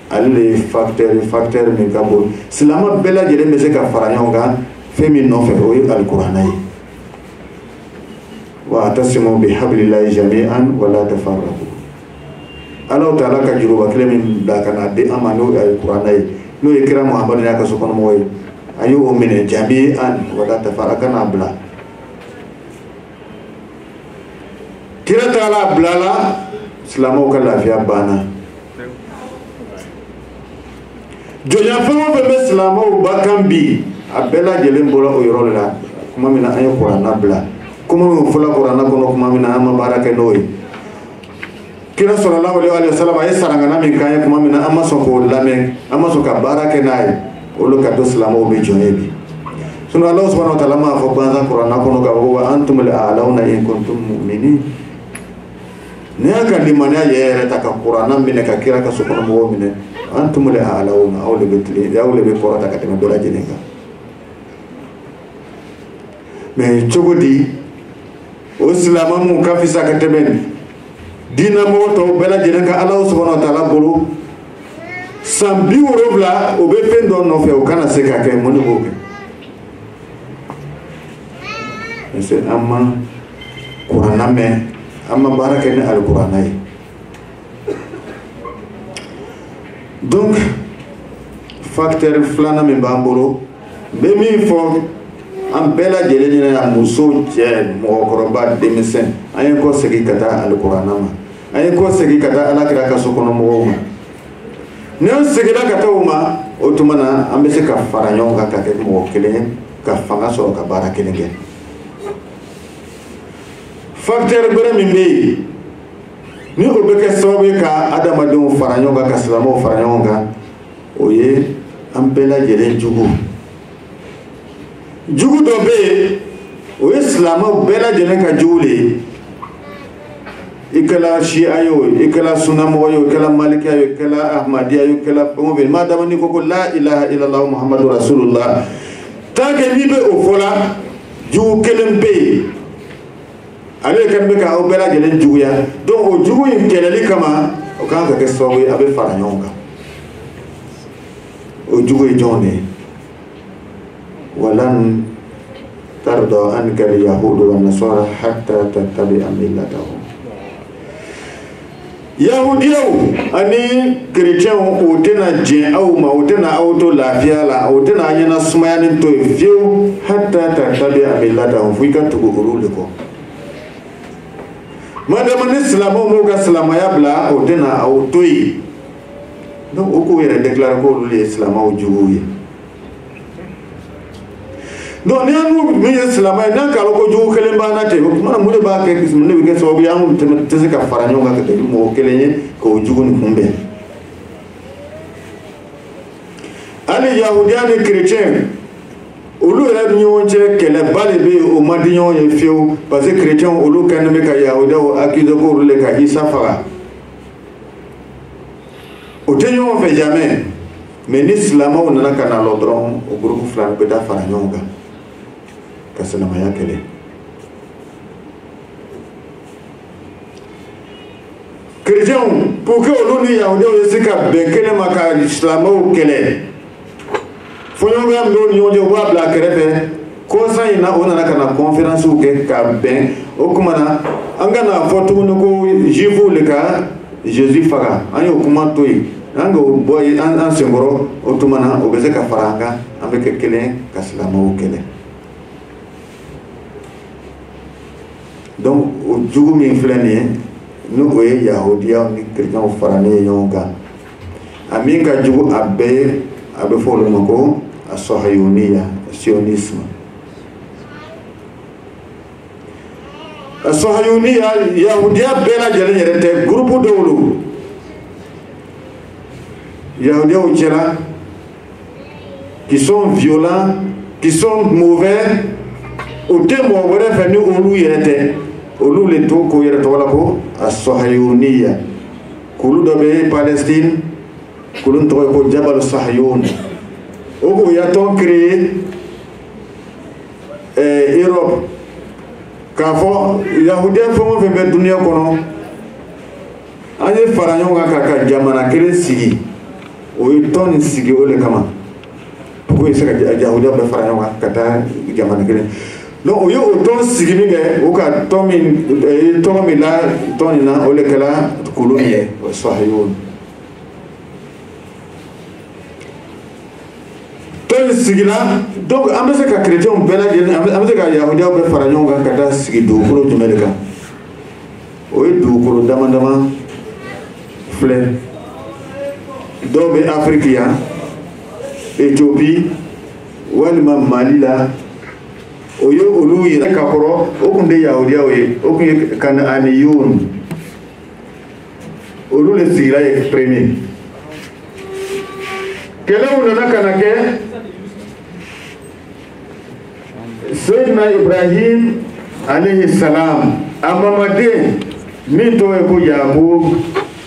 ale de ye facteur min ka bon silama bɛɛ lajɛlen bɛ se ka fara ɲɔgɔn kan fɛn min nɔfɛ o ye alikuranna ye wa atasimu bihablillahi jami'an wala tafarraqu Ala ta'ala ka juruba kelen min bila ka na di an ma n'o ye kuranna ye n'o ye kira Muhamadu n'a ka sokɔnɔmɔgɔw ye a y'o minɛ jami'an wala tafarraqu a kana bila kira ta'ala bilala silamɛw ka lafiya banna jɔnya fɛn o fɛn bɛ silamɛw ba kan bi a bɛɛ lajɛlen bɔra o yɔrɔ de la kuma min na an ye kuranna bila kuma min fɔla kuranna kɔnɔ kuma min na an ma baara kɛ n'o ye kira sallallahu alaihi wa sallam a ye sarangana min k'an ye kuma min na an ma sɔn k'o lamɛn an ma sɔn ka baara kɛ n'a ye olu ka to silamɛw bɛ jɔn ye bi sinon Ala subhanahu wa ta'ala m'a fɔ gansan kuranna kɔnɔ k'a fɔ ko wa antumul a'launa in kuntum mu'minin ni y'a ka limaniya yɛrɛ ta ka kuranna minɛ ka kira ka sokɔnɔmɔgɔw minɛ antumul a'launa aw de bɛ tilen aw de bɛ kɔrɔta ka tɛmɛ bɛɛ lajɛlen kan mais cogo di o silamɛ mun ka fisa ka tɛmɛ diinɛ mɔgɔ tɔw bɛɛ lajɛlen ka Ala subhanahu wa ta'ala bolo san 70 o bɛ fɛn dɔ nɔfɛ o kana se ka kɛ mun de b'o kɛ parce que an ma kuranna mɛn an ma baara kɛ ni alikuranna ye donc facteur filanan min b'an bolo n bɛ min fɔ an bɛɛ lajɛlen ɲɛna muso cɛ mɔgɔkɔrɔba denmisɛn an ye kɔ segin ka taa alikuranna ma an ye kɔ segin ka taa alakira ka sokɔnɔmɔgɔw ma ni an seginna ka taa o ma o tuma na an bɛ se ka fara ɲɔgɔn kan ka kɛ mɔgɔ kelen ye ka fanga sɔrɔ ka baara kelen kɛ facteur bɛrɛ min bɛ yen ni o bɛ kɛ sababu ye ka adamadenw fara ɲɔgɔn kan ka silamɛw fara ɲɔgɔn kan o ye an bɛɛ lajɛlen jugu jugu dɔ bɛ yen o ye silamɛw bɛɛ lajɛlen ka jugu de ye i kɛla siya ye o i kɛla sunnamɔgɔ ye o i kɛla malikiya ye o i kɛla ahmadiya ye o i kɛla fɛn o fɛn maa dama n'i ko ko la ilaha illallah muhammadu rasulullah tant que n'i bɛ o fɔ la jugu kelen bɛ yen ale kan bɛ ka aw bɛɛ lajɛlen juguya donc o jugu in kɛlɛli kama o kan ka kɛ sababu ye a bɛ fara ɲɔgɔn kan o jugu ye jɔn de ye walan tarda anka al-yahudu wan-nasara hatta tattabi'a millatahum yahudiyaw ani chrétienw o tɛna jɛn aw ma o tɛna aw to lafiya la o tɛna a ɲɛna sumayani to ye fiyewu hatta tattabi'a millatahum fo i ka tugu olu de kɔ madama ni silamɛw m'u ka silamaya bila o tɛna aw to yen donc o k'u yɛrɛ déclarer ko olu ye silamɛw juguw ye donc ni an min ye silamɛ ye n'an k'a lɔn ko jugu kelen b'an na ten o tuma mun de b'a kɛ ne bɛ kɛ sababu ye an tɛ se ka fara ɲɔgɔn kan ka kɛ mɔgɔ kelen ye k'o jugu nin kunbɛn hali yahudiya ni chrétien olu yɛrɛ ni ɲɔgɔn cɛ kɛlɛba de bɛ yen o man di ɲɔgɔn ye fiyewu parce que chrétien olu kɛlen bɛ ka yahudiyaw accuser ko olu de ka Isa faga o tɛ ɲɔgɔn fɛ jamais mais ni silamɛw nana ka na lɔ dɔrɔn o groupe fila bɛ taa fara ɲɔgɔn kan ka silamɛya kɛlɛ chrétienw pour que olu ni yahudiyaw ye se ka bɛn kelen ma ka silamɛw kɛlɛ fɔɲɔgɔnya min b'o ni ɲɔgɔn cɛ u b'a bila kɛrɛfɛ kɔsan in na o nana ka na conférence kɛ ka bɛn o tuma na an ka na fɔ tuguni ko juifuw le ka Jésus faga an y'o kuma to yen an k'o bɔ yen an senkɔrɔ o tuma na o bɛ se ka fara an kan an bɛ kɛ kelen ka silamɛw kɛlɛ donc o jugu min filɛ nin ye ni o ye yahudiyaw ni chrétienw faralen ye ɲɔgɔn kan a min ka jugu a bɛɛ ye a bɛ fɔ olu ma ko a sahayuniya sionisme Sahayuniya Yahudiya bɛɛ lajɛlen yɛrɛ tɛ groupe dɔw don Yahudiyaw cɛla qui sont violents, qui sont mauvais o tɛ mɔgɔ wɛrɛ fɛ ni olu yɛrɛ tɛ olu le to ko yɛrɛ tɔgɔ la ko Sahayuniya kulu dɔ bɛ Palestine kulu tɔgɔ ko Jabal Sahayun o ko ya tɔn créé Europe k'a fɔ Yahudiya fɛn o fɛn bɛ duniya kɔnɔ an ye fara ɲɔgɔn kan ka jamana kelen sigi o ye tɔn nin sigi o le kama pour que se ka Yahudiya bɛɛ fara ɲɔgɔn kan ka taa jamana kelen donc o ye o tɔn sigi min kɛ o ka tɔn min la tɔn nin na o le kɛla kulu min ye Sahayun tɔn nin sigila donc an bɛ se ka chrétienw bɛɛ lajɛlen an bɛ se ka Yahudiyaw bɛɛ fara ɲɔgɔn kan ka taa sigi dugukolo jumɛn de kan o ye dugukolo dama dama filɛ dɔw bɛ Afrique yan Éthiopie walima Mali la o ye olu yɛrɛ ka kɔrɔ o kun tɛ Yahudiyaw ye o kun ye Kanaaniyun olu le sigira ye premier kɛlɛw nana ka na kɛ Seydina Ibrahim alayhi salam a mamaden min tɔgɔ ye ko Yakubu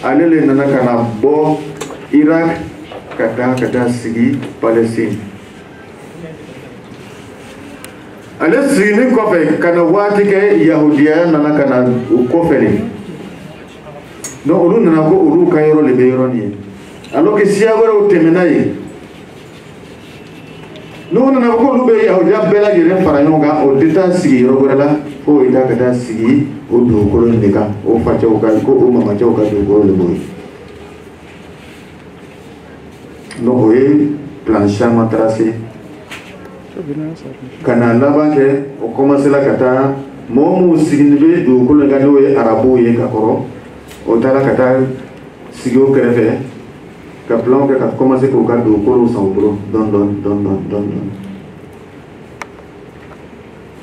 ale le nana ka na bɔ Irak ka taa sigi Palestine ale sigini kɔfɛ ka na waati kɛ Yahudiya nana ka na o kɔfɛ de donc olu nana ko olu ka yɔrɔ le bɛ yɔrɔ nin ye alors que siya wɛrɛw tɛmɛna yen n'u nana ko olu bɛ Yahudiya bɛɛ lajɛlen fara ɲɔgɔn kan o tɛ taa sigi yɔrɔ wɛrɛ la fo o ka taa sigi o dugukolo in de kan o facɛw ka ko o mamacɛw ka dugukolo le b'o ye donc o ye plan caman tracé ka na laban kɛ o commencera ka taa mɔgɔ minnu sigini bɛ dugukolo in kan n'o ye arabuw ye ka kɔrɔ o taara ka taa sigi o kɛrɛfɛ ka plan kɛ ka commencer k'u ka dugukolo san u bolo dɔɔni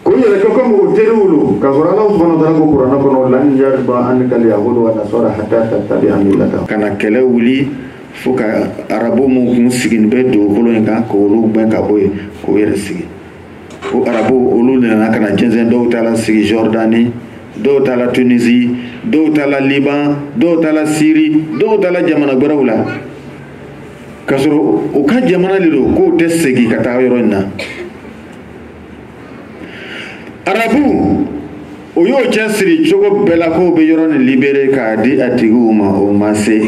ko yɛrɛ kɛ comme o teriw lo ka sɔrɔ Ala subhanahu wa ta'ala ko kuranɛ kɔnɔ lan yarda anka al-yahudu wa nasara hatta tattabi'a millatahum kana kɛlɛ wuli fo ka arabu mun kun sigini bɛ dugukolo in kan k'olu gɛn ka bɔ yen k'o yɛrɛ sigi o arabu olu nana ka na jɛnsɛn dɔw taara sigi Jordanie dɔw taara Tunisie dɔw taara Liban dɔw taara Syrie dɔw taara jamana wɛrɛw la ka sɔrɔ o ka jamana de don k'o tɛ segin ka taa yɔrɔ in na arabu o y'o cɛsiri cogo bɛɛ la k'o bɛ yɔrɔ nin libéré k'a di a tigiw ma o ma se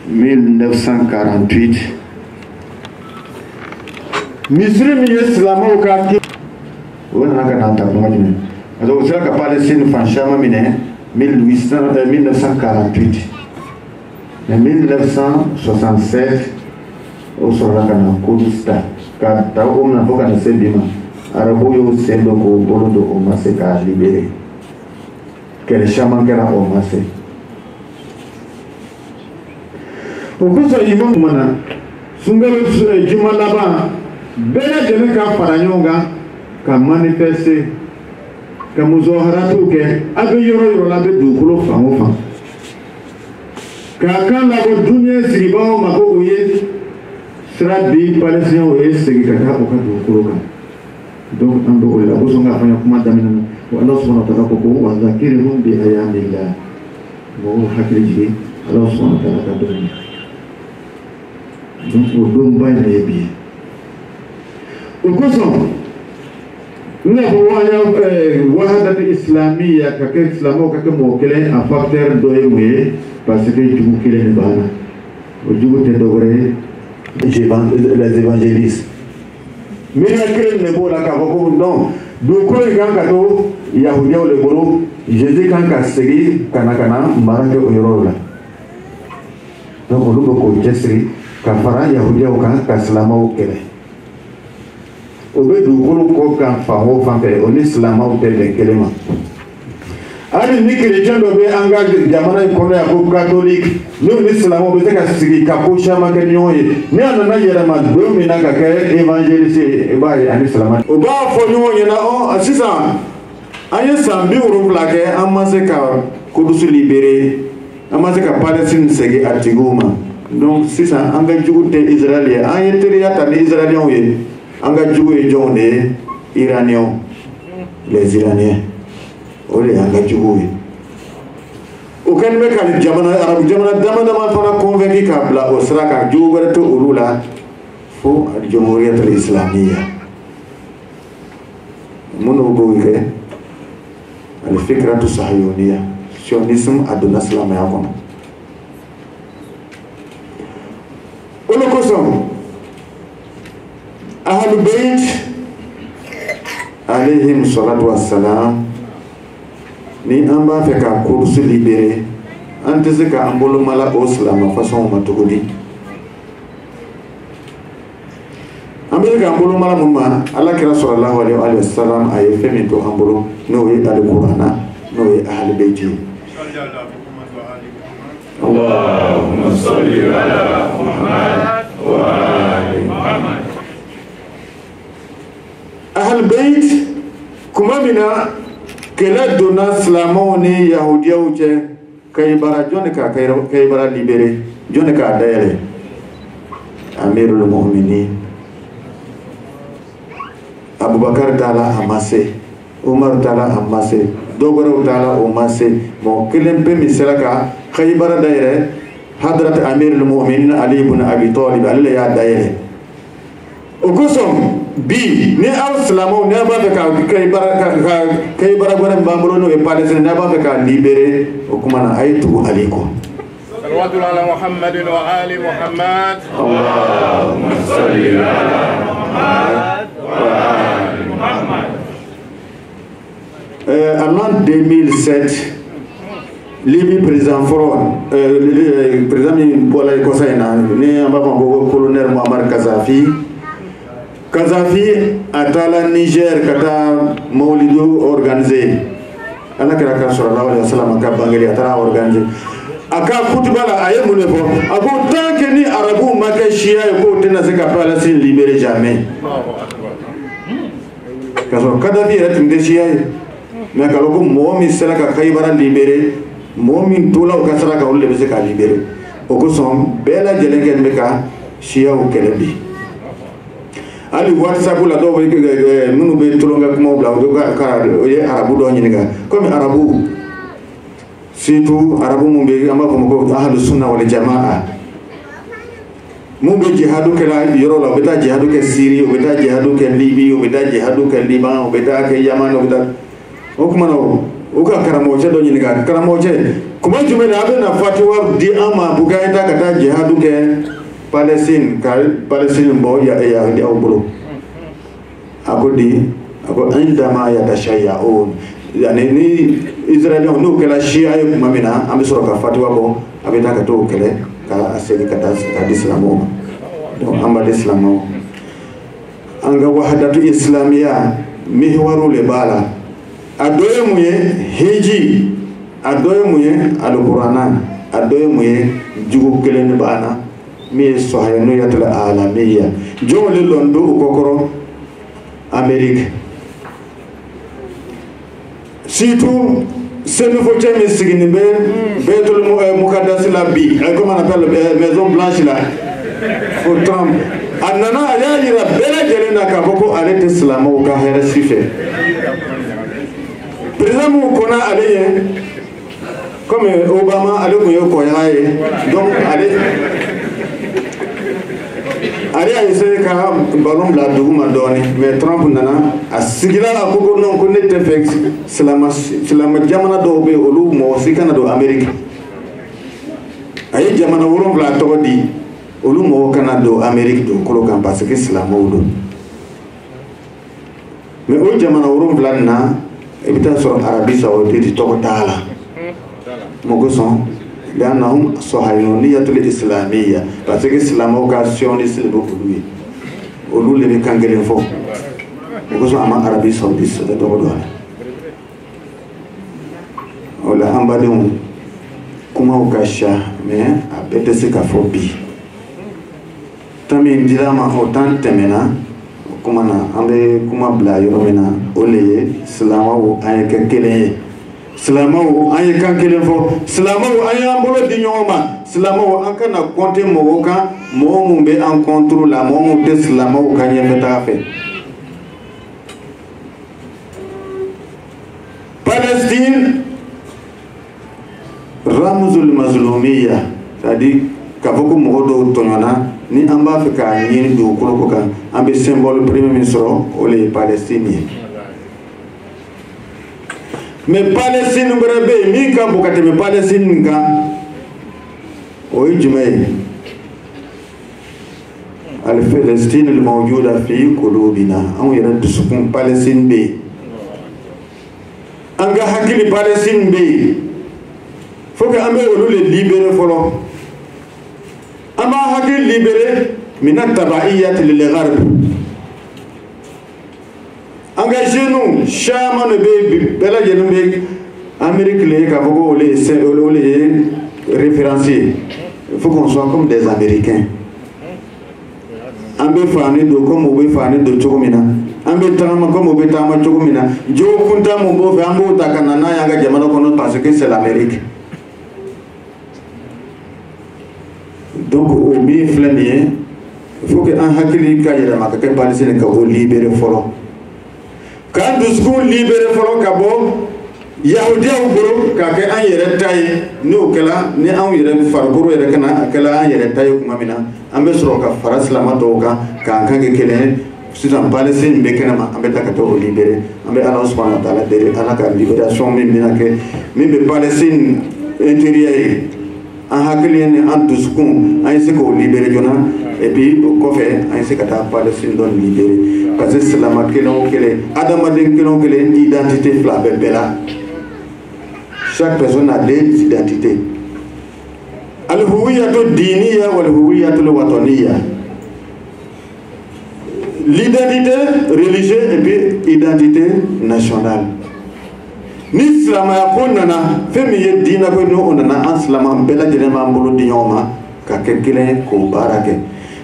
1948 Misiri min ye silamɛw ka kɛ o nana ka na ta kuma jumɛn parce que o sera ka Palestine fan caman minɛ 1948 mais 1967 o sɔrɔla ka na coup d'État ka ta o mina fo ka na se bi ma arabu y'o sen dɔ k'o bolo don o ma se k'a libéré kɛlɛ caman kɛra o ma se o kosɔn imam kumana sunkalo juma laban bɛɛ lajɛlen ka fara ɲɔgɔn kan ka manifester ka muzaharatiw kɛ a bɛ yɔrɔ yɔrɔ la a bɛ dugukolo fan o fan k'a kan labɔ duniya sigibagaw ma ko o ye sira di palestinɛnw ye segin ka taa o ka dugukolo kan donc an bɛ o de la kosɔn k'a fɔ n ye kuma daminɛ na wa Ala subhanahu wa ta'ala ko wa zakirhum bi ayamillah mɔgɔw hakili jigin Ala subhanahu wa ta'ala ka don ye donc o donba in de ye bi ye o kosɔn n y'a fɔ wahadati islamiya ka kɛ silamɛw ka kɛ mɔgɔ kelen a facteur dɔ ye mun ye parce que jugu kelen de b'a la o jugu tɛ dɔ wɛrɛ ye les évangélistes miiriya kelen de b'o la k'a fɔ ko non dugukolo in kan ka to yahudiyaw de bolo Jésus kan ka segin ka na mara kɛ o yɔrɔ la donc olu bɛ k'o cɛsiri ka fara yahudiyaw kan ka silamɛw kɛlɛ o bɛ dugukolo kɔ kan fan o fan fɛ o ni silamɛw tɛ bɛn kelen ma hali ni chrétien dɔ bɛ an ka jamana in kɔnɔ yan ko catholique n'o ni silamɛw bɛ se ka sigi ka ko caman kɛ ɲɔgɔn ye ni a nana yɛlɛma don min na ka kɛ évangéliste ye i b'a ye ani silamɛ o b'a fɔ ɲɔgɔn ɲɛna sisan an ye san 70 kɛ an ma se ka Kudusi libéré an ma se ka Palestine segin a tigiw ma donc sisan an ka jugu tɛ Israël ye an ye teriya ta ni Israéliens ye an ka jugu ye jɔnw de ye Iraniens les Iraniens o de y'an ka jugu ye o kɛlen bɛ ka arabu jamana dama fana convaincu ka bila o sira kan jugu wɛrɛ tɛ olu la fo Jamhuriyatul Islamiyya minnu b'o kɛ al-fikratu sahiyoniya sionisme a donna silamɛya kɔnɔ o de kosɔn Ahlul Bayt alayhim salatu wassalam ni an b'a fɛ ka Kudusi libéré an tɛ se ka an bolo mala o silamɛ façon ma cogo di an bɛ se k'an bolo mala mun ma Alakira sallallahu alayhi wa sallam a ye fɛn min to an bolo n'o ye Alikuranna n'o ye Ahlul Bayt ye Allahumma salli ala Muhammad wa ali Muhammad Ahlul Bayt kuma min na kɛlɛ donna silamɛw ni yahudiyaw cɛ Kaibara jɔn de ka Kaibara libéré jɔn de k'a dayɛlɛ Amirul Mu'minin Abubakar tala a ma se Umar tala a ma se dɔw wɛrɛw tala o ma se bon kelen pe min sera ka Kaibara dayɛlɛ Hadrat Amirul Mu'minin Ali ibn Abi Talib ale y'a dayɛlɛ o kosɔn bi ni aw silamɛw ni a b'a fɛ ka Kaibara wɛrɛ min b'an bolo n'o ye Palestine ni a b'a fɛ ka libéré o kuma na a ye tugu ale kɔ salawatu ala Muhammadin wa ali Muhammad Allahumma salli ala Muhammad wa ali Muhammad en l'an 2007 Libye président fɔlɔ président min bɔra kɔsa in na ni an b'a fɔ ko colonel Muammar Kadhafi a taala Niger ka taa mawlidu organiser Alakira ka sallallahu alayhi wa sallam ka bangeli a taara organiser a ka kutuba la a ye mun de fɔ a ko tant que ni arabuw ma kɛ siya ye k'o tɛna se ka Palestine libérer jamais k'a sɔrɔ Kadhafi yɛrɛ tun tɛ siya ye mais k'a lɔn ko mɔgɔ min sera ka Kaibara libérer mɔgɔ min tola o ka sira kan olu de bɛ se k'a libérer o kosɔn bɛɛ lajɛlen kɛlen bɛ ka siyaw kɛlɛ bi hali WhatsApp la dɔw bɛ minnu bɛ tulonkɛ kumaw bila o ye arabu dɔw ɲininka komi arabu surtout arabu mun bɛ an b'a fɔ ko ahlu sunna wal jamaa mun bɛ jihadu kɛla yɔrɔ la u bɛ taa jihadu kɛ Syrie u bɛ taa jihadu kɛ Libye u bɛ taa jihadu kɛ Liban u bɛ taa kɛ Yaman u bɛ taa o kuma na o ka karamɔgɔcɛ dɔ ɲininka karamɔgɔcɛ kuma jumɛn na a bɛ na fatiwa di an ma pour que an ka taa jihadu kɛ Palestine ka Palestine bɔ yahudiyaw bolo a ko di a ko indama yatashayya'un yani ni Israéliens n'u kɛla siya ye kuma min na an bɛ sɔrɔ ka fatiwa bɔ a bɛ taa ka t'o kɛlɛ ka segin ka di silamɛw ma donc an b'a di silamɛw an ka wahadatu islamiya mihwaru le b'a la a dɔ ye mun ye hiji a dɔ ye mun ye alikuranna a dɔ ye mun ye jugu kelen de b'a na min ye sahiyoniyatul alamiya jɔnw le lɔn do u kɔkɔrɔ Amérique surtout senufo cɛ min sigilen bɛ Baitul Muqaddas la bi comme on appelle Maison Blanche la o Trump a nana a y'a yira bɛɛ lajɛlen na k'a fɔ ko ale tɛ silamɛw ka hɛrɛ si fɛ président mun kɔnna ale ye comme Obama ale tun ye kɔɲɔra ye donc ale y'a essayé ka ballon bila duguma dɔɔni mais Trump nana a sigila a ko ko non ko ne tɛ fɛ silamɛ jamana dɔw bɛ yen olu mɔgɔ si kana don Amérique a ye jamana 7 tɔgɔ di olu mɔgɔ kana don Amérique dugukolo kan parce que silamɛw don mais o jamana 7 na i bɛ taa sɔrɔ Arabie Saoudite tɔgɔ t'a la mɔgɔ sɔn لأنهم صهيونية الإسلامية parce que silamɛw ka sionisme bɛ olu ye olu le bɛ kan kelen fɔ o kosɔn a ma Arabie Saoudite tɔgɔ don a la o la an badenw kumaw ka ca mais a bɛɛ tɛ se ka fɔ bi temps min dira ma o temps tɛmɛna kumana ambe kuma bla yoromena ole silamawo ayeke kelen silamawo aye kan kelen fo silamawo aye ambolo di nyoma silamawo an kana compter mo kan mo mun be en contrôle la mo mun te silamawo kan yemeta fe Palestine ramzul mazlumiya c'est-à-dire kafoko mo do tonyona ni amba fe ka nyini do ko kan ambe symbole premier ministre o les palestiniens mais Palestine brebe mi ka bokate me Palestine ka o jumay al Palestine al mawjuda fi qulubina am yara dusukun Palestine be anga hakili Palestine be faut que ambe o le libérer folo ama hakili libérer min at-tabaiyat lil gharb engagez nous chama ne be bela jenu be Amérique les ka fogo les référencier il faut qu'on soit comme des Américains ambe fani do comme obe fani do chogomina ambe tama comme obe tama chogomina jo kunta mo bo fe ambo takana na yanga jamana kono parce que c'est l'Amérique donc au mi flanier il faut que un hakili ka yera makaka Palestine ka o libérer folo quand nous sommes libérés folo ka bo yahudiya boro ka ke an yere tay ni o kala ni an yere fargoro yere kana kala an yere tay kuma mina ambe soro ka faraslama to ka kan ke kelen sisan Palestine be kana ma ambe ta ka to libérer ambe Allah subhanahu wa ta'ala de ala ka libération min mina ke min be Palestine intérieur en hakili ni an duskun an se ko libérer jona et puis ko fe an se ka ta Palestine don libérer parce que c'est la maquillon kele adamaden kelon kele identité flabe bela chaque personne a des identités al-huwiyatu diniya wal-huwiyatu al-wataniya l'identité religieuse et puis identité nationale ni silama ya konana femi ye dina ko no onana an silama bela jenema mbolo dinyoma ka kekele ko barake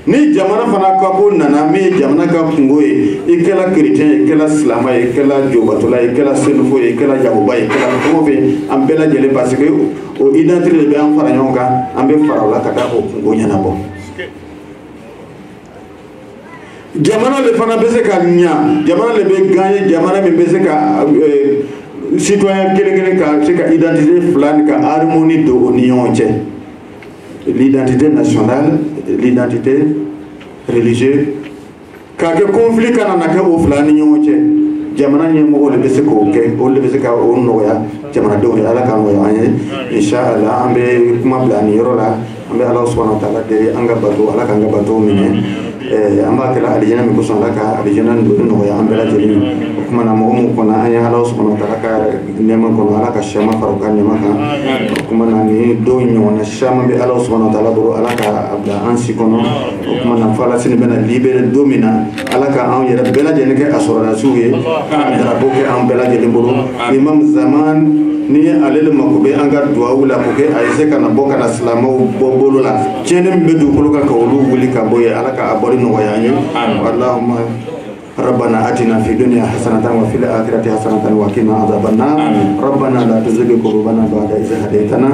ni jamana fana ka ko nana me jamana ka kungoye ikela chrétien ikela silama ikela jobatola ikela senufo ikela jagoba ikela kofe an bela jele parce que o identité be an fara nyonga an be fara la kata o kungonya na bo jamana le fana bese ka nya jamana le be gagner jamana me bese ka citoyen kele ka se ka identité flan ka harmonie de union che l'identité nationale l'identité religieuse ka ke conflit kana na ke o flani ñoo ci jamana ñe mo le bese ko ke o le bese ka o no ya jamana do ala ka mo ya inshallah ambe kuma blani yoro la ambe Allah subhanahu wa ta'ala de anga bato ala ka anga bato mine amba kala alijana mi ko son la ka alijana do no ya ambe la jeli kuma na mo ko na aya Allah subhanahu wa ta'ala ka nema ko ala ka shama faruka nema ka kuma na ni do ñoo na shama be Allah subhanahu wa ta'ala buru ala ka abda ansi kono kuma na fala sin bena libéré domina ala ka an yera bela jeli ke asora suye dara bo ke an bela jeli buru imam zaman ni alele makobe anga duwa wula ko ke ayse kana boka na islamo bobolo la cenem be du ko ka wulu wuli ka boye ala ka abori no wayanyo allahumma ربنا آتنا في الدنيا حسنة وفي الآخرة حسنة وقنا عذاب النار ربنا لا تزغ قلوبنا بعد إذ هديتنا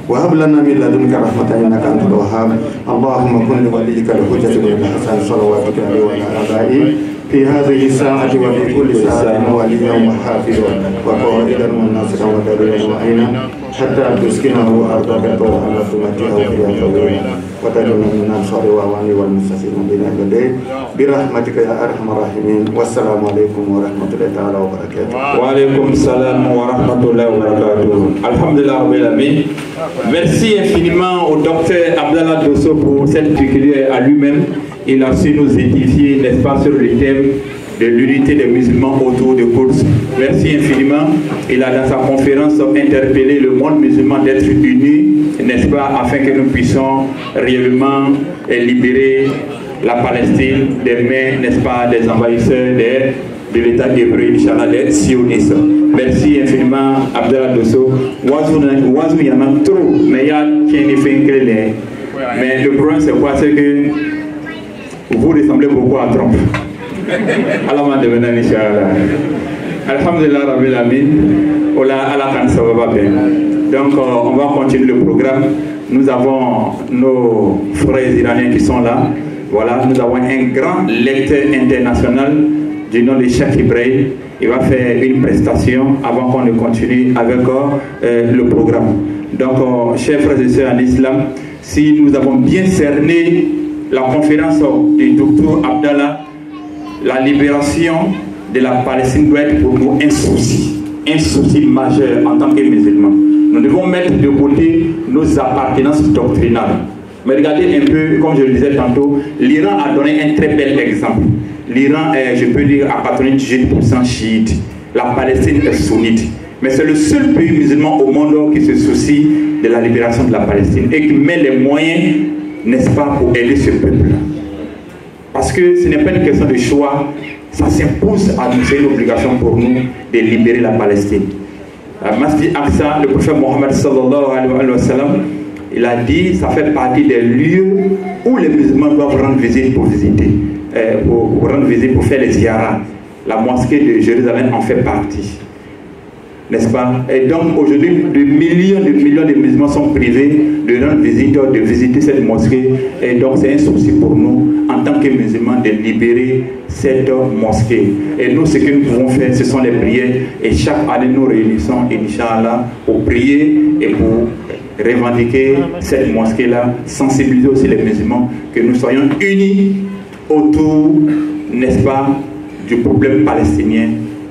وهب لنا من لدنك رحمة إنك أنت الوهاب اللهم كن لوليك الحجة بن الحسن صلواتك عليه وعلى آبائه في هذه الساعة وفي كل ساعة وليا وحافظا وقائدا وناصرا ودليلا وعينا حتى تسكنه أرضك طوعا وتمتعه فيها طويلا وتجعلنا من الأنصار والأواني والمستسلمين بين يديك برحمتك يا أرحم الراحمين والسلام عليكم ورحمة الله تعالى وبركاته. وعليكم السلام ورحمة الله وبركاته. الحمد لله رب العالمين. Merci infiniment au docteur Abdallah Dosso pour cette piqûre à lui-même. Il a su nous édifier, n'est-ce pas, sur le thème de l'unité des musulmans autour de Quds. Merci infiniment. Il a dans sa conférence interpellé le monde musulman d'être unis, n'est-ce pas, afin que nous puissions réellement libérer la Palestine des mains, n'est-ce pas, des envahisseurs de l'État hébreu, Inch'Allah, des sionistes. Merci infiniment, Abdallah Dosso. Oiseau, il y en a trop, mais il y a qui fait mais le problème, c'est quoi? C'est que vous ressemblez beaucoup à Trump. Allah m'a demandé Inch'Allah. Alhamdulillah Rabbil Alamin. Ola ala kan sababa ben. Donc on va continuer le programme. Nous avons nos frères iraniens qui sont là. Voilà, nous avons un grand lecteur international du nom de Cheikh Ibrahim. Il va faire une prestation avant qu'on ne continue avec le programme. Donc, chers frères et sœurs en islam, si nous avons bien cerné la conférence du docteur Abdallah, la libération de la Palestine doit être pour nous un souci majeur en tant que musulmans. Nous devons mettre de côté nos appartenances doctrinales. Mais regardez un peu, comme je le disais tantôt, l'Iran a donné un très bel exemple. L'Iran est, je peux dire, à 98% chiite. La Palestine est sunnite. Mais c'est le seul pays musulman au monde qui se soucie de la libération de la Palestine et qui met les moyens, n'est-ce pas, pour aider ce peuple-là. Parce que ce n'est pas une question de choix, ça s'impose à nous, c'est une obligation pour nous de libérer la Palestine. Masjid Aqsa, le prophète Mohammed sallallahu alayhi wa sallam, il a dit, ça fait partie des lieux où les musulmans doivent rendre visite pour visiter, pour rendre visite pour faire les ziyaras. La mosquée de Jérusalem en fait partie, n'est-ce pas? Et donc aujourd'hui, des millions de musulmans sont privés de rendre visite, de visiter cette mosquée. Et donc c'est un souci pour nous, en tant que musulmans, de libérer cette mosquée. Et nous, ce que nous pouvons faire, ce sont les prières. Et chaque année, nous réunissons, Inch'Allah, pour prier et pour revendiquer cette mosquée-là, sensibiliser aussi les musulmans, que nous soyons unis autour, n'est-ce pas, du problème palestinien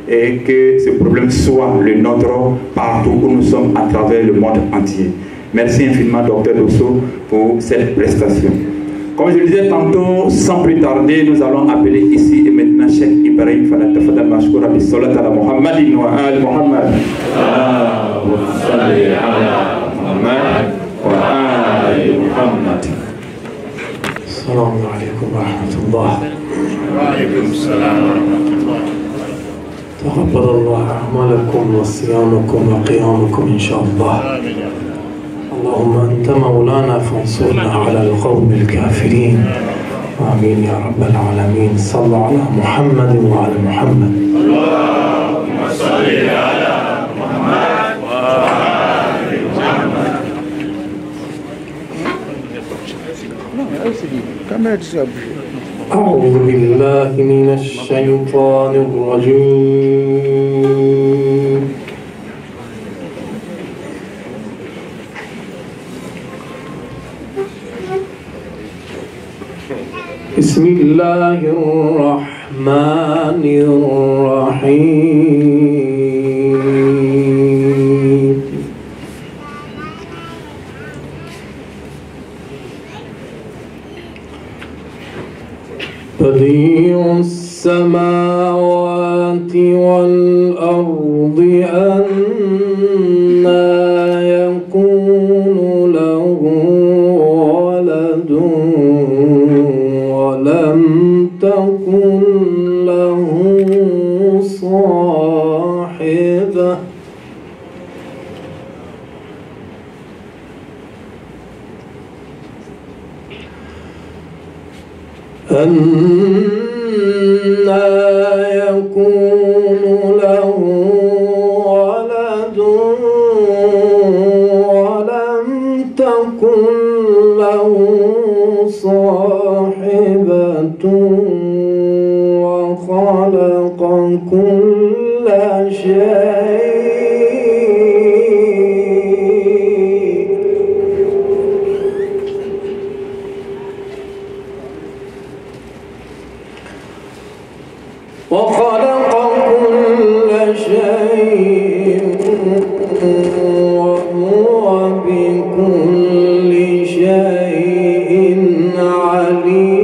et que ce problème soit le nôtre partout où nous sommes à travers le monde entier. Merci infiniment, Dr Dosso, pour cette prestation. Comme je le disais tantôt, sans plus tarder, nous allons appeler ici et maintenant Cheikh Ibrahim Falat Tafadal Mashkoura bi Salat ala Muhammadin wa al Muhammad. Allahumma salli ala Muhammad wa al Muhammad. Assalamu alaikum wa rahmatullah. Wa alaikum salam wa rahmatullah. تقبل الله أعمالكم وصيامكم وقيامكم إن شاء الله. اللهم أنت مولانا فانصرنا على القوم الكافرين. آمين يا رب العالمين. صلوا على محمد وعلى محمد. اللهم صل على محمد وعلى محمد. أعوذ بالله من الشيطان الرجيم. بسم الله الرحمن الرحيم. بديع السماوات والأرض أنى يكون له ولد ولم تكن له صاحبة أنى يكون له ولد ولم تكن له صاحبة وخلق كل شيء وخلق كل شيء وهو بكل شيء عليم.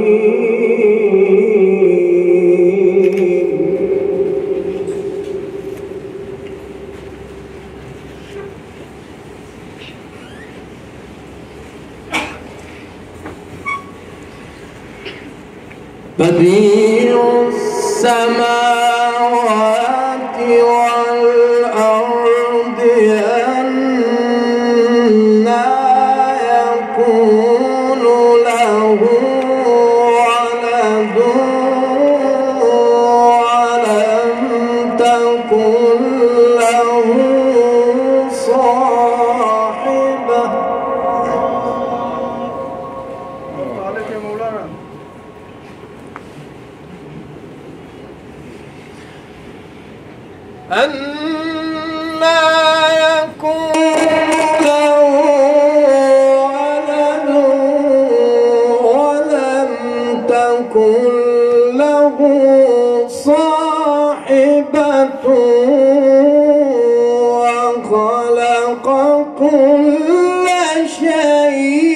بديع السماوات والأرض أنى يكون له ولد أنى يكون له ولد ولم تكن له صاحبة وخلق كل شيء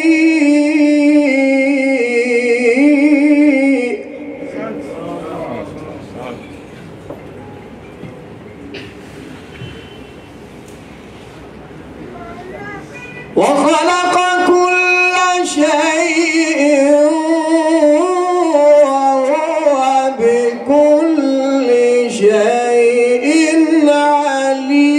وخلق كل شيء وهو بكل شيء عليم.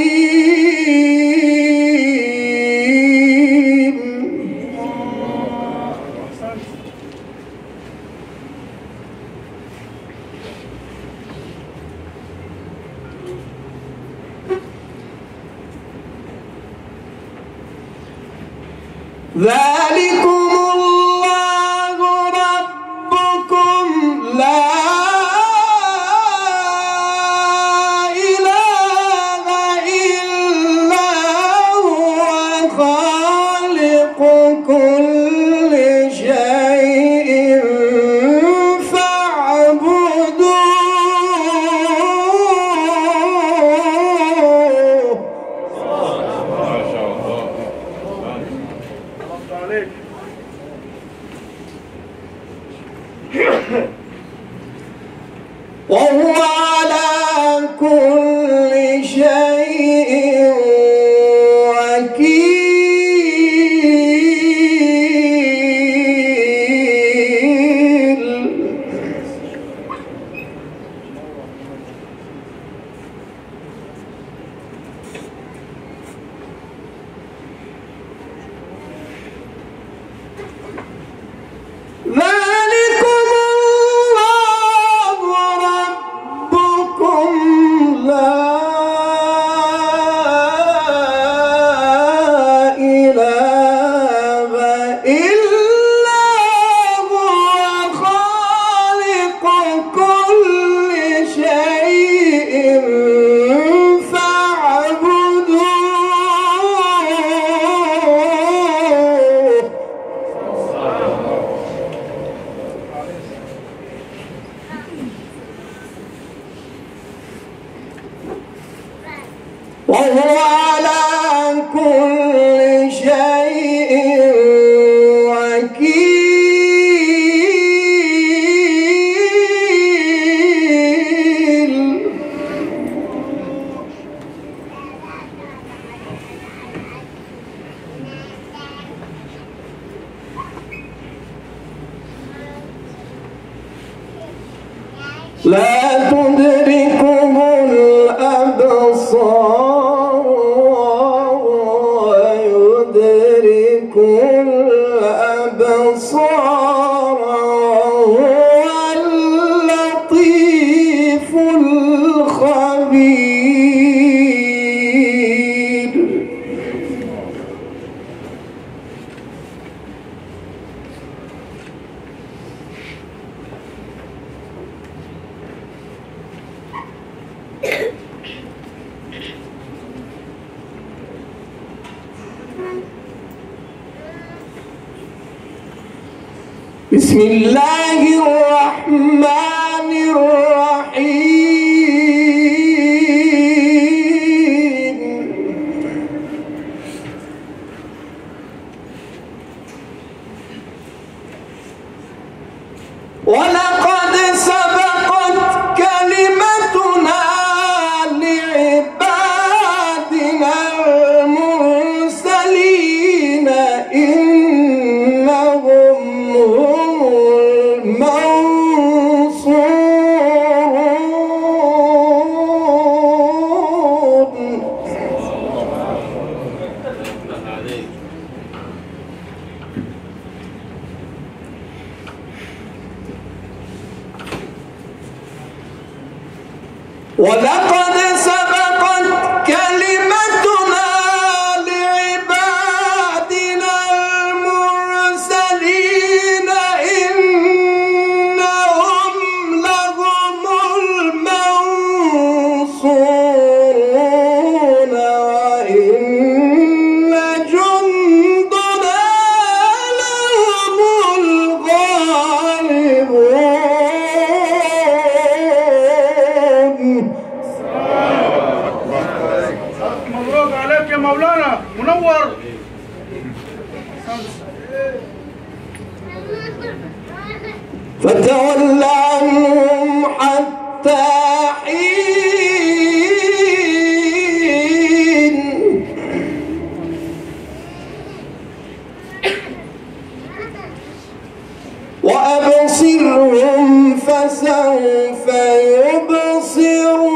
ذلكم الله ربكم لا إله إلا هو خالق كل شيء فاعبدوه. وهو على كل شيء وكيل. ذلكم الله ربكم لا إله إلا هو خالق كل شيء فاعبدوه. وهو على كل شيء وكيل. لا تدركه الأبصار ويدرك الأبصار وهو اللطيف الخبير. بسم الله الرحمن الرحيم. ولقد سبقت كلمتنا لعبادنا المرسلين إنهم هم المنصورون. ولقد سبقت كلمتنا لعبادنا المرسلين إنهم لهم المنصورون. فتول عنهم حتى حين وأبصرهم فسوف يبصرون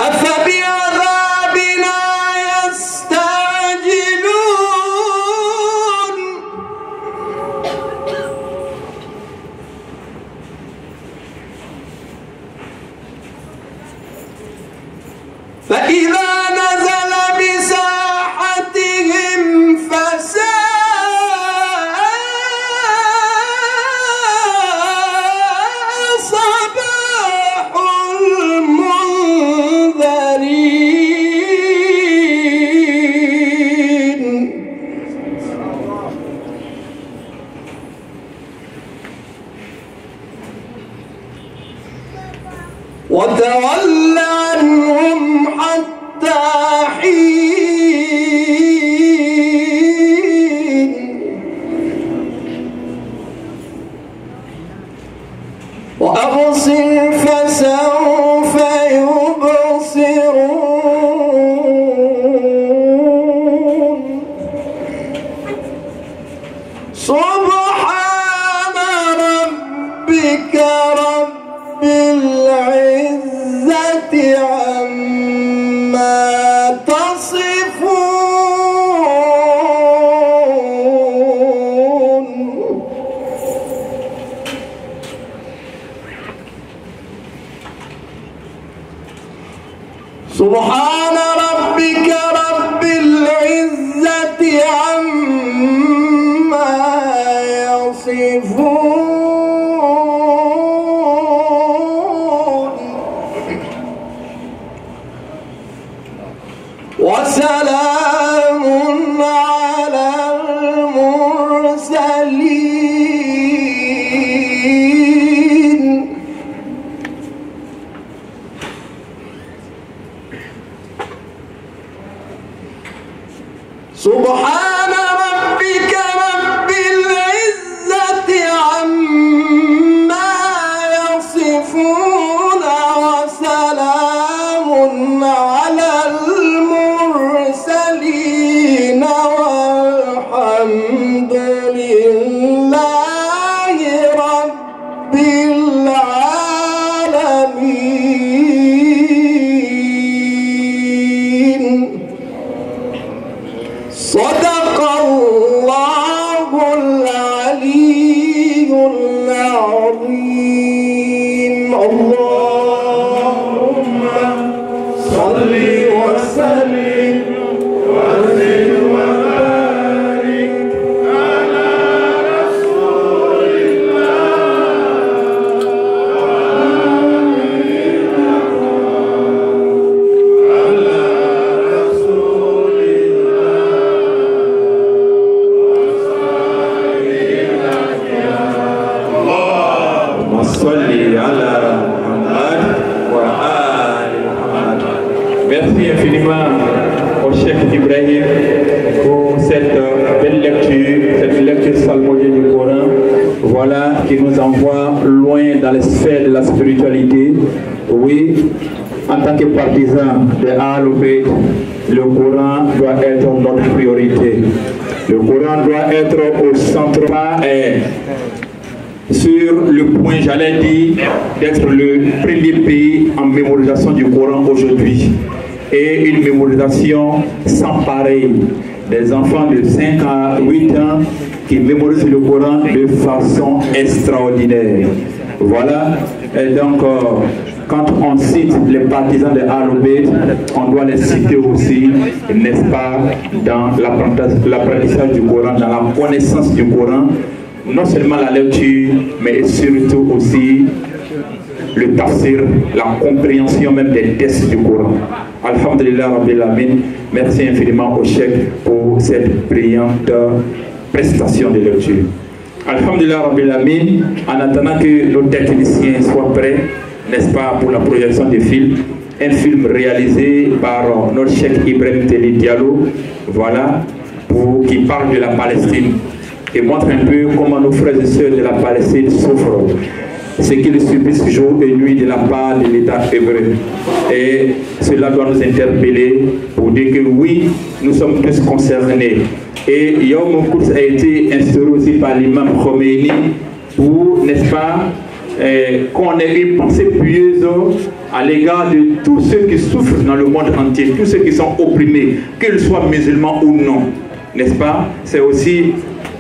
أفبعذابنا يستعجلون فإذا نزل بساحتهم فساء صباح المنذرين وتول عنهم حتى حين وأبصر فسوف يبصرون سبحان ربك رب العزة عما تصفون سبحان ربك رب العزة عما يصفون وسلام على المرسلين سبحان ربك رب العزة عما يصفون وسلام على المرسلين والحمد لله رب العالمين. صدق الله العلي العظيم. اللهم صل وسلم وزد وبارك على رسول الله على رسول اللهم صل على محمد وآل محمد. Merci infiniment au Cheikh Ibrahim pour cette belle lecture psalmodienne du Coran. Voilà, qui nous envoie loin dans les sphères de la spiritualité. Oui, en tant que partisan de Ahl-Bayt, le Coran doit être notre priorité. Le Coran doit être au centre, sur le point, j'allais dire, d'être le premier pays en mémorisation du Coran aujourd'hui. Et une mémorisation sans pareil. Des enfants de 5 à 8 ans qui mémorisent le Coran de façon extraordinaire. Voilà. Et donc, quand on cite les partisans de Ahl-Bayt, on doit les citer aussi, n'est-ce pas, dans l'apprentissage du Coran, dans la connaissance du Coran. Non seulement la lecture, mais surtout aussi le tafsir, la compréhension même des textes du Coran. Alhamdulillah Rabbil Alamin. Merci infiniment au Cheikh pour cette brillante prestation de lecture. Alhamdulillah Rabbil Alamin, en attendant que nos techniciens soient prêts, n'est-ce pas, pour la projection des films, un film réalisé par notre cheikh Ibrahim Teli Diallo, voilà, qui parle de la Palestine et montre un peu comment nos frères et sœurs de la Palestine souffrent, ce qu'ils subissent jour et nuit de la part de l'État hébreu. Et cela doit nous interpeller pour dire que oui, nous sommes tous concernés. Et Yom Quds a été instauré aussi par l'imam Khomeini pour, n'est-ce pas, qu'on ait une pensée pieuse à l'égard de tous ceux qui souffrent dans le monde entier, tous ceux qui sont opprimés, qu'ils soient musulmans ou non, n'est-ce pas? C'est aussi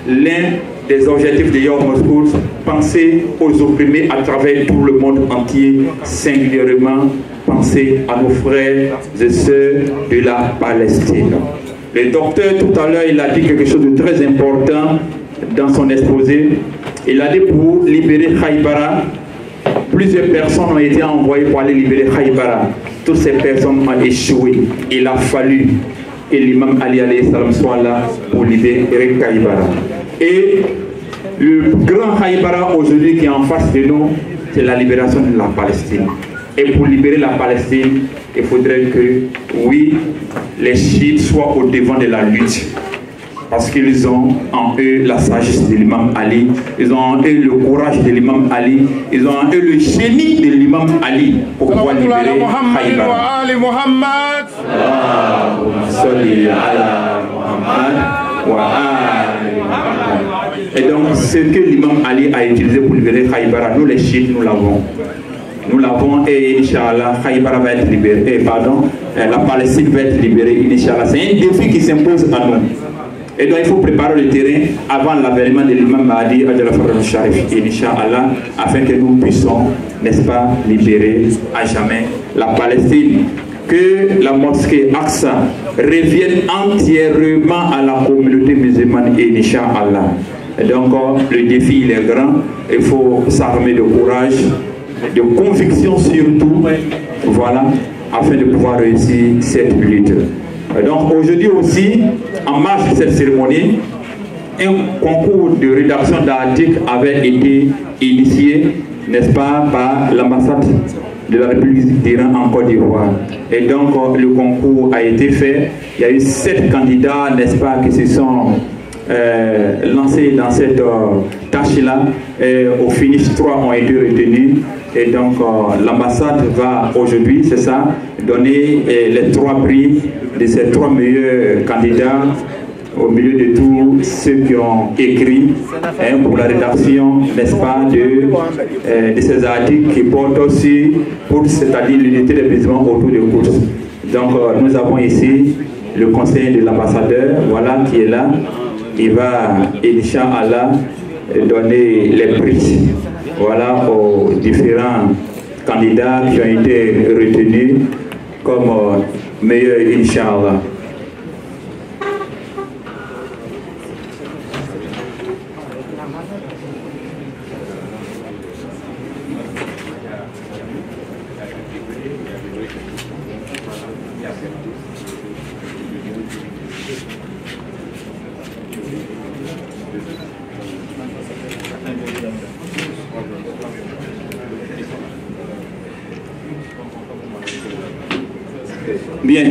l'un des objectifs de Yom Quds, penser aux opprimés à travers tout le monde entier, singulièrement penser à nos frères et sœurs de la Palestine. Le docteur tout à l'heure, il a dit quelque chose de très important dans son exposé. Il a dit pour libérer Khaïbara, plusieurs personnes ont été envoyées pour aller libérer Khaïbara. Toutes ces personnes ont échoué. Il a fallu que l'imam Ali alayhi salam soit là pour libérer Khaïbara. Et le grand Khaïbara aujourd'hui qui est en face de nous, c'est la libération de la Palestine. Et pour libérer la Palestine, il faudrait que, oui, les chiites soient au devant de la lutte. Parce qu'ils ont en eux la sagesse de l'imam Ali, ils ont en eux le courage de l'imam Ali, ils ont en eux le génie de l'imam Ali pour pouvoir libérer Khaïbara. Et donc, ce que l'imam Ali a utilisé pour libérer Khaïbara, nous les chiites, nous l'avons. Nous l'avons et Inch'Allah, Khaïbara va être libéré, la Palestine va être libérée, Inch'Allah. C'est un défi qui s'impose à nous. Et donc il faut préparer le terrain avant l'avènement de l'imam Mahdi Inch'Allah, afin que nous puissions, n'est-ce pas, libérer à jamais la Palestine. Que la mosquée Aqsa revienne entièrement à la communauté musulmane, Inch'Allah. Et donc le défi il est grand, il faut s'armer de courage, de conviction surtout, voilà, afin de pouvoir réussir cette lutte. Donc aujourd'hui aussi, en marge de cette cérémonie, un concours de rédaction d'articles avait été initié, n'est-ce pas, par l'ambassade de la République d'Iran en Côte d'Ivoire. Et donc le concours a été fait. Il y a eu 7 candidats, n'est-ce pas, qui se sont lancés dans cette tâche-là. Au finish, 3 ont été retenus. Et donc l'ambassade va aujourd'hui, c'est ça, donner les 3 prix de ces 3 meilleurs candidats au milieu de tous ceux qui ont écrit pour la rédaction, n'est-ce pas, de ces articles qui portent aussi, c'est-à-dire l'unité des musulmans autour de Quds. Donc nous avons ici le conseiller de l'ambassadeur, voilà, qui est là, qui va, Inch'Allah, donner les prix, voilà, aux différents candidats qui ont été retenus comme meilleurs, Inch'Allah. Bien,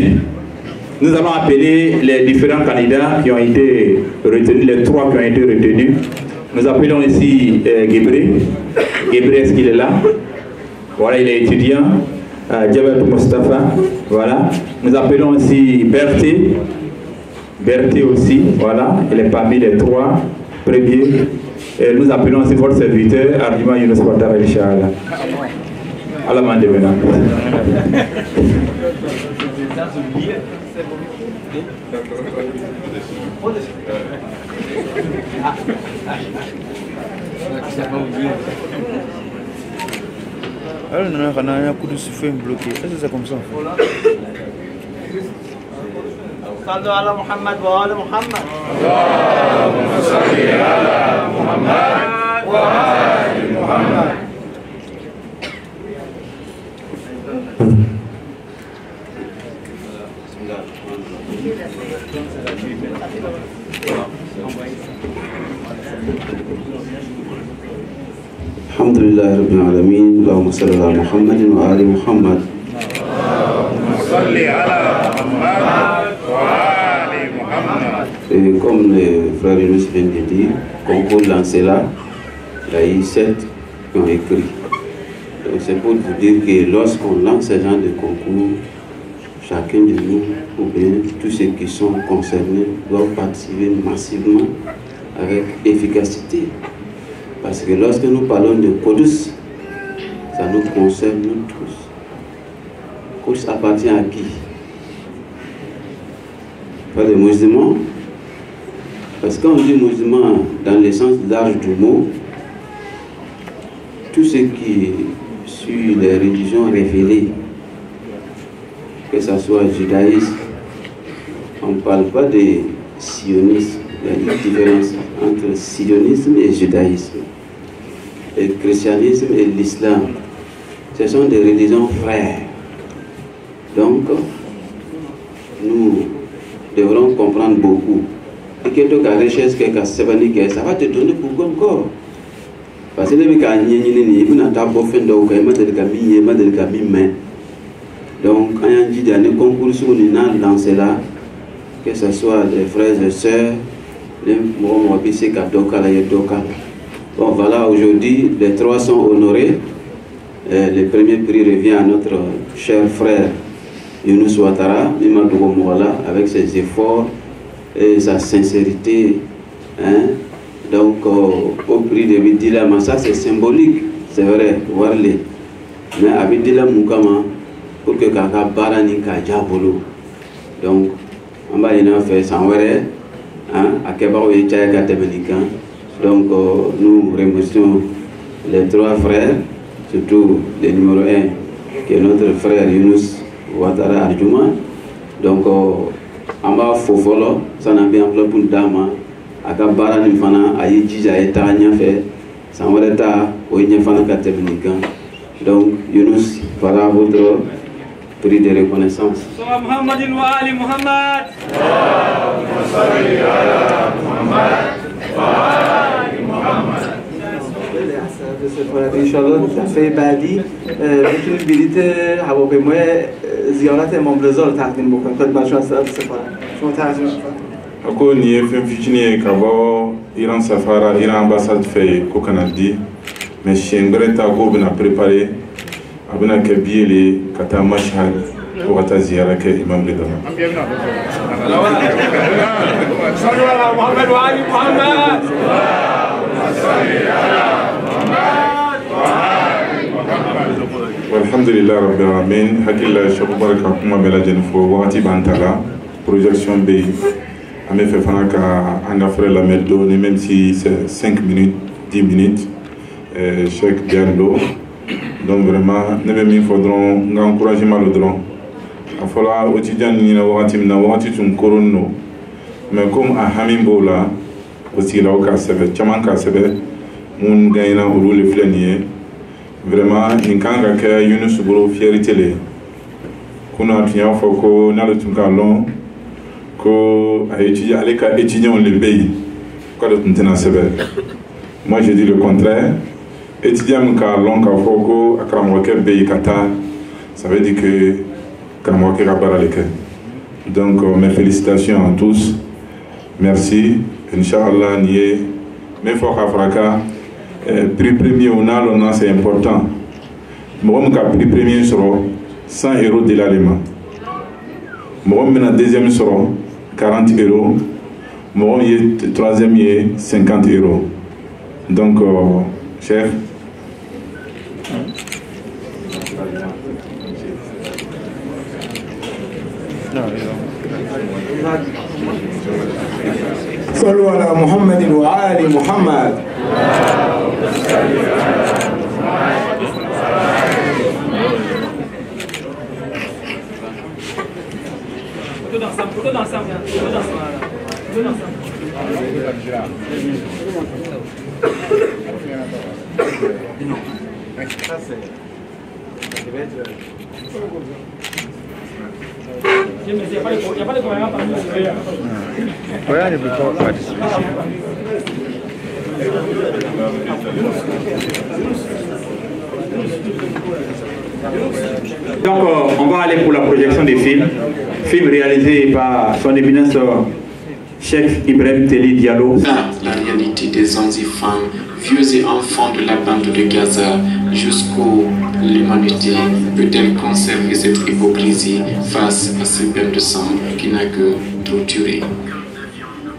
nous allons appeler les différents candidats qui ont été retenus, les 3 qui ont été retenus. Nous appelons ici Gebré. Gebré, est-ce qu'il est là? Voilà, il est étudiant. Djabet Mustafa, voilà. Nous appelons aussi Berthé. Berthé aussi, voilà, il est parmi les 3 premiers. Et nous appelons aussi votre serviteur, Ardima Yunus Fatara, Inch'Allah. À la main de maintenant. Alors, on a un coup de souffle bloqué. Est-ce que c'est comme ça? صلوا على محمد وآل محمد. اللهم صل على محمد وآل محمد. Alhamdulillah Rabbil Alamin, Allahumma salli ala Muhammadin wa ali Muhammad. Et comme le frère Yunus vient de dire, concours lancé là, il y a eu 7 qui ont écrit. Donc c'est pour vous dire que lorsqu'on lance ce genre de concours, chacun de nous, ou bien tous ceux qui sont concernés, doivent participer massivement avec efficacité. Parce que lorsque nous parlons de Qudus, ça nous concerne nous tous. Qudus appartient à qui? Pas des musulmans. Parce qu'on dit musulman dans le sens large du mot, tout ce qui suit les religions révélées, que ce soit judaïsme, on ne parle pas de sionisme, il y a une différence entre sionisme et judaïsme, le christianisme et l'islam. Ce sont des religions frères. Donc, nous devrons comprendre beaucoup. Et que donc, la richesse que ça va te donner beaucoup encore. Parce que les gens qui ont donc, quand on dit dans les concours, on a lancé là, que ce soit les frères et sœurs, les bon, voilà, aujourd'hui, les 3 sont honorés. Le premier prix revient à notre cher frère Yunus Ouattara, avec ses efforts et sa sincérité. Hein? Donc, au prix de Bidila Massa, c'est symbolique, c'est vrai, Warley. Mais à Bidila Moukama, pour que Kaka Barani Kajabolo. Donc, on va y faire sans vrai, à Kebao et Tchaïka Tebelikan. Donc, nous remercions les 3 frères, surtout le numéro 1, qui est notre frère Yunus Ouattara Adjouma. Donc, en bas, Fofolo, ça n'a bien pour une dame. Aka Barani Fana, Aïe Djija et Tanya fait, sans vrai ta, Oïnia Fana Katebelikan. Donc, Yunus, voilà votre prix de reconnaissance. Muhammadin wa ali Muhammad. انشالله دفعه بعدی میتونید بلیت هواپیمای زیارت امام رضا رو تقدیم بکنید خدمت شما سفارت. شما ترجمه کنید. Ako ni ye fɛn fitinin ye ka bɔ Iran safara Iran ambassade fɛ yen ko kana di mais siɲɛ wɛrɛ ta k'o bɛna préparer a bɛna kɛ billet le ka taa Mashhad ko ka taa ziyara kɛ Imam Rida la. Alhamdulillah Rabbil Alamin, hakila Cheikh Baraka kuma bɛɛ lajɛlen fo wagati b'an ta la projection bɛ yen. On a fait un affaire la mettre même si c'est 5 minutes, 10 minutes, chaque dialogue. Donc vraiment, nous devons encourager le drone. Il faut que les étudiants nous couronne. Mais comme à Hamimbola, aussi là au Kassebe, Chaman Kassebe, nous gagnons le flânier. Vraiment, nous avons une super fierté. Nous avons fait que ko a étudié à l'école étudiant le pays quoi de tenir moi je dis le contraire étudiant ka long ka foko akramoke pays kata ça veut dire que akramoke ka bara l'école donc mes félicitations à tous merci inchallah nié mais faut qu'afraka prix premier on a c'est important moi ka prix premier sur 100 € de l'aliment moi maintenant deuxième sur 40 €, mon troisième est 50 €. Donc, chef. صلوا على محمد وآل محمد. Voilà, il y a pas de Donc on va aller pour la projection des films réalisés par son éminence Cheikh Ibrahim Teli Diallo. La réalité des hommes et femmes, vieux et enfants de la bande de Gaza, jusqu'où l'humanité peut-elle conserver cette hypocrisie face à ce bain de sang qui n'a que trop duré.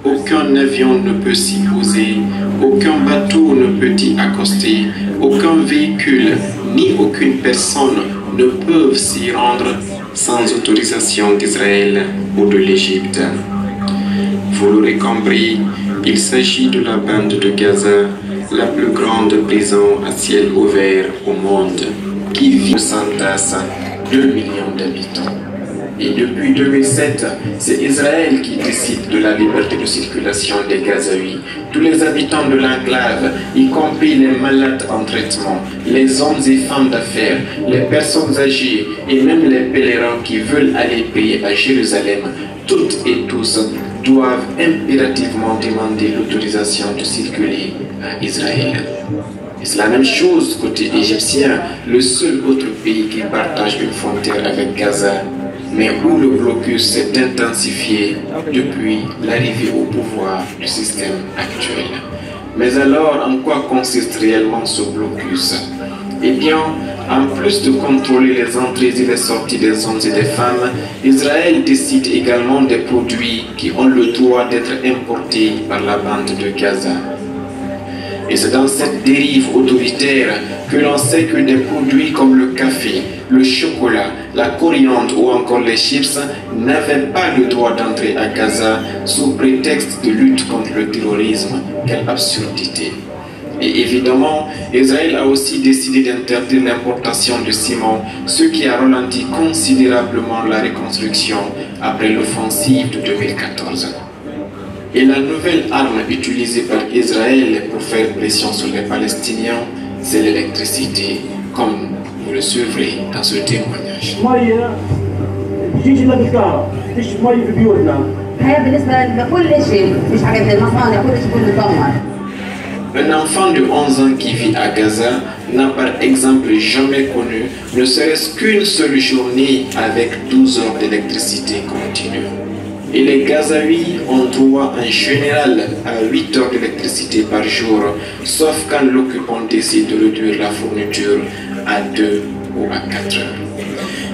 Aucun avion ne peut s'y poser, aucun bateau ne peut y accoster, aucun véhicule ni aucune personne ne peuvent s'y rendre sans autorisation d'Israël ou de l'Égypte. Vous l'aurez compris, il s'agit de la bande de Gaza, la plus grande prison à ciel ouvert au monde, qui vit sans tasse 2 millions d'habitants. Et depuis 2007, c'est Israël qui décide de la liberté de circulation des Gazaouis. Tous les habitants de l'enclave, y compris les malades en traitement, les hommes et femmes d'affaires, les personnes âgées et même les pèlerins qui veulent aller prier à Jérusalem, toutes et tous doivent impérativement demander l'autorisation de circuler à Israël. C'est la même chose côté égyptien, le seul autre pays qui partage une frontière avec Gaza, mais où le blocus s'est intensifié depuis l'arrivée au pouvoir du système actuel. Mais alors, en quoi consiste réellement ce blocus? Eh bien, en plus de contrôler les entrées et les sorties des hommes et des femmes, Israël décide également des produits qui ont le droit d'être importés par la bande de Gaza. Et c'est dans cette dérive autoritaire que l'on sait que des produits comme le café, le chocolat, la coriandre ou encore les chips n'avaient pas le droit d'entrer à Gaza sous prétexte de lutte contre le terrorisme. Quelle absurdité! Et évidemment, Israël a aussi décidé d'interdire l'importation de ciment, ce qui a ralenti considérablement la reconstruction après l'offensive de 2014. Et la nouvelle arme utilisée par Israël pour faire pression sur les Palestiniens, c'est l'électricité, comme vous le suivrez dans ce témoignage. Un enfant de 11 ans qui vit à Gaza n'a par exemple jamais connu ne serait-ce qu'une seule journée avec 12 heures d'électricité continue. Et les Gazaouis ont droit en général à 8 heures d'électricité par jour, sauf quand l'occupant décide de réduire la fourniture à 2 ou à 4 heures.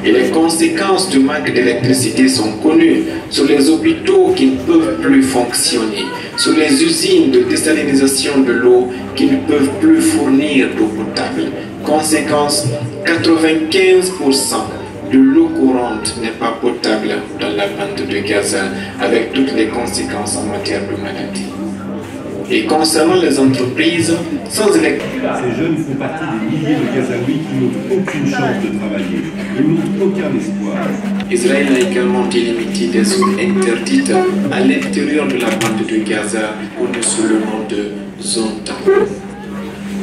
Et les conséquences du manque d'électricité sont connues sur les hôpitaux qui ne peuvent plus fonctionner, sur les usines de désalinisation de l'eau qui ne peuvent plus fournir d'eau potable. Conséquence, 95% de l'eau courante n'est pas potable dans la bande de Gaza, avec toutes les conséquences en matière de maladie. Et concernant les entreprises, sans électricité... Ces jeunes font partie des milliers de Gazaouis qui n'ont aucune chance de travailler et n'ont aucun espoir. Israël a également délimité des zones interdites à l'intérieur de la bande de Gaza, connues sous le nom de zone tampon.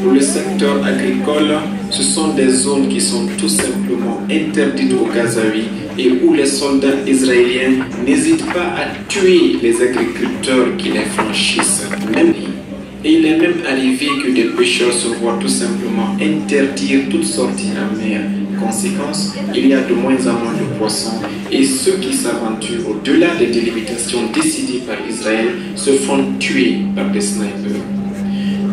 Pour le secteur agricole, ce sont des zones qui sont tout simplement interdites aux Gazaouis et où les soldats israéliens n'hésitent pas à tuer les agriculteurs qui les franchissent. Et il est même arrivé que des pêcheurs se voient tout simplement interdire toute sortie en mer. Conséquence, il y a de moins en moins de poissons et ceux qui s'aventurent au-delà des délimitations décidées par Israël se font tuer par des snipers.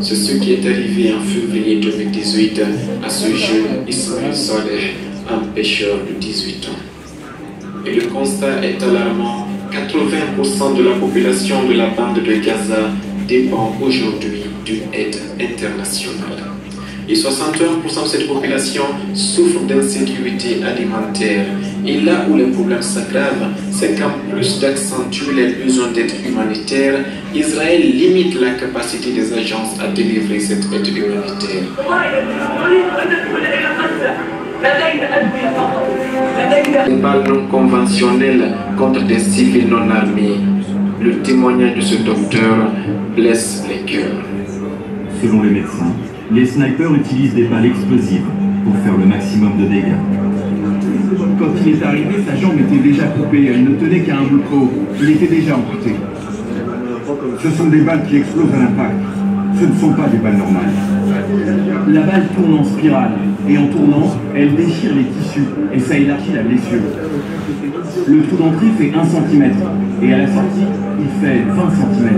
C'est ce qui est arrivé en février 2018 à ce jeune Ismaël Saleh, un pêcheur de 18 ans. Et le constat est alarmant, 80% de la population de la bande de Gaza dépend aujourd'hui d'une aide internationale. Et 61% de cette population souffre d'insécurité alimentaire. Et là où les problèmes s'aggravent, c'est qu'en plus d'accentuer les besoins d'aide humanitaire, Israël limite la capacité des agences à délivrer cette aide humanitaire. Une balle non conventionnelle contre des civils non armés. Le témoignage de ce docteur blesse les cœurs. Selon les médecins, les snipers utilisent des balles explosives pour faire le maximum de dégâts. Quand il est arrivé, sa jambe était déjà coupée, elle ne tenait qu'à un bout de peau. Il était déjà amputé. Ce sont des balles qui explosent à l'impact. ce ne sont pas des balles normales. La balle tourne en spirale, et en tournant, elle déchire les tissus, et ça élargit la blessure. Le trou d'entrée fait 1 cm, et à la sortie, il fait 20 cm.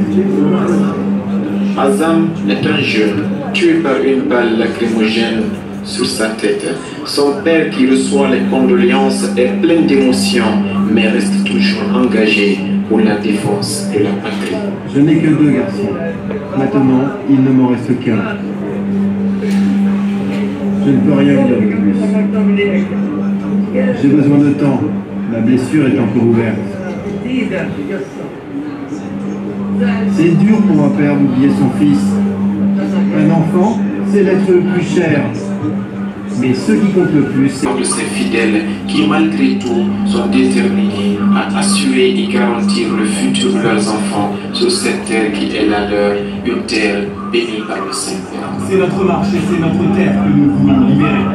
Azam est un jeune, tué par une balle lacrymogène sur sa tête. Son père, qui reçoit les condoléances, est plein d'émotions, mais reste toujours engagé pour la défense de la patrie. Je n'ai que 2 garçons. Maintenant, il ne m'en reste qu'un. Je ne peux rien dire de plus. J'ai besoin de temps. Ma blessure est encore ouverte. C'est dur pour un père d'oublier son fils. Un enfant, c'est l'être le plus cher. Mais ce qui compte le plus, c'est de ces fidèles qui, malgré tout, sont déterminés à assurer et garantir le futur de leurs enfants sur cette terre qui est la leur, une terre bénie par le Seigneur. C'est notre marche et c'est notre terre que nous voulons libérer.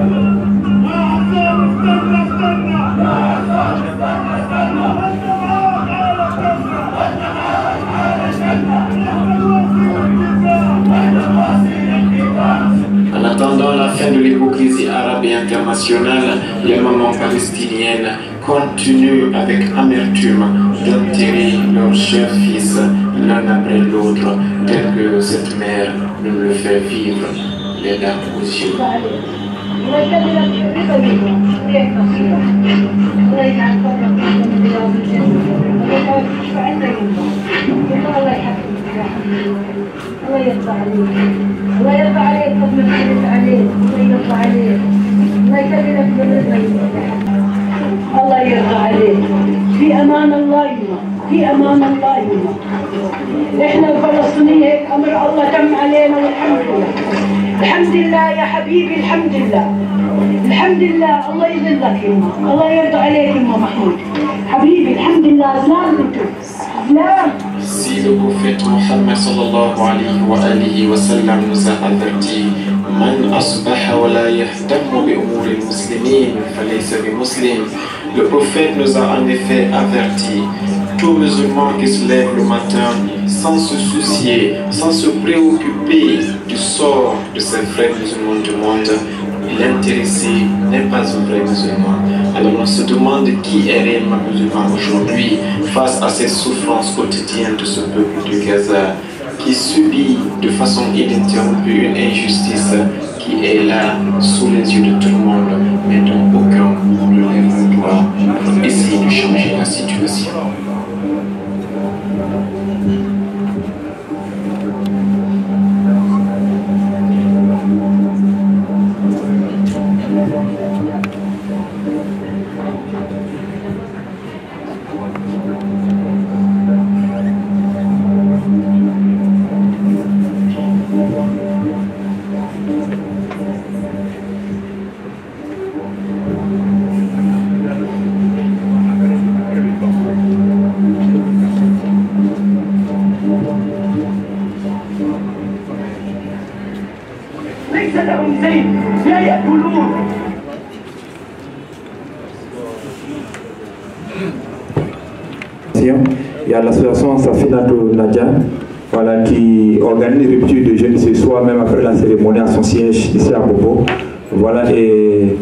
En attendant la fin de l'hypocrisie arabe et internationale, les mamans palestiniennes continuent avec amertume d'enterrer leurs chers fils l'un après l'autre, tel que cette mère nous le fait vivre, les larmes aux yeux. الله يرضى عليك، الله يرضى عليك، ربنا يخليك عليك، الله يرضى عليك، الله يكرمك بالرزق، الله يرضى عليك، في امان الله يما، في امان الله يما. احنا الفلسطينيين هيك امر الله تم علينا والحمد لله. الحمد لله يا حبيبي، الحمد لله. الحمد لله، الله يذلك يما، الله يرضى عليك يما محمود. حبيبي الحمد لله، زلال انتم. Si le prophète Mohammed sallallahu alayhi wa sallam nous a averti, Man asbaha wa la yahtammu bi umuri muslimin falaysa bi muslim. Le prophète nous a en effet averti, tout musulman qui se lève le matin sans se soucier, sans se préoccuper du sort de ses frères musulmans du monde, l'intéressé n'est pas un vrai musulman. Alors on se demande qui est réellement musulman aujourd'hui face à ces souffrances quotidiennes de ce peuple de Gaza qui subit de façon ininterrompue une injustice qui est là sous les yeux de tout le monde, mais dont aucun ne lève le doigt pour essayer de changer la situation. Il y a l'association Safinatou Nadia, voilà, qui organise une rupture de jeûne ce soir, même après la cérémonie à son siège ici à Bobo. Voilà, et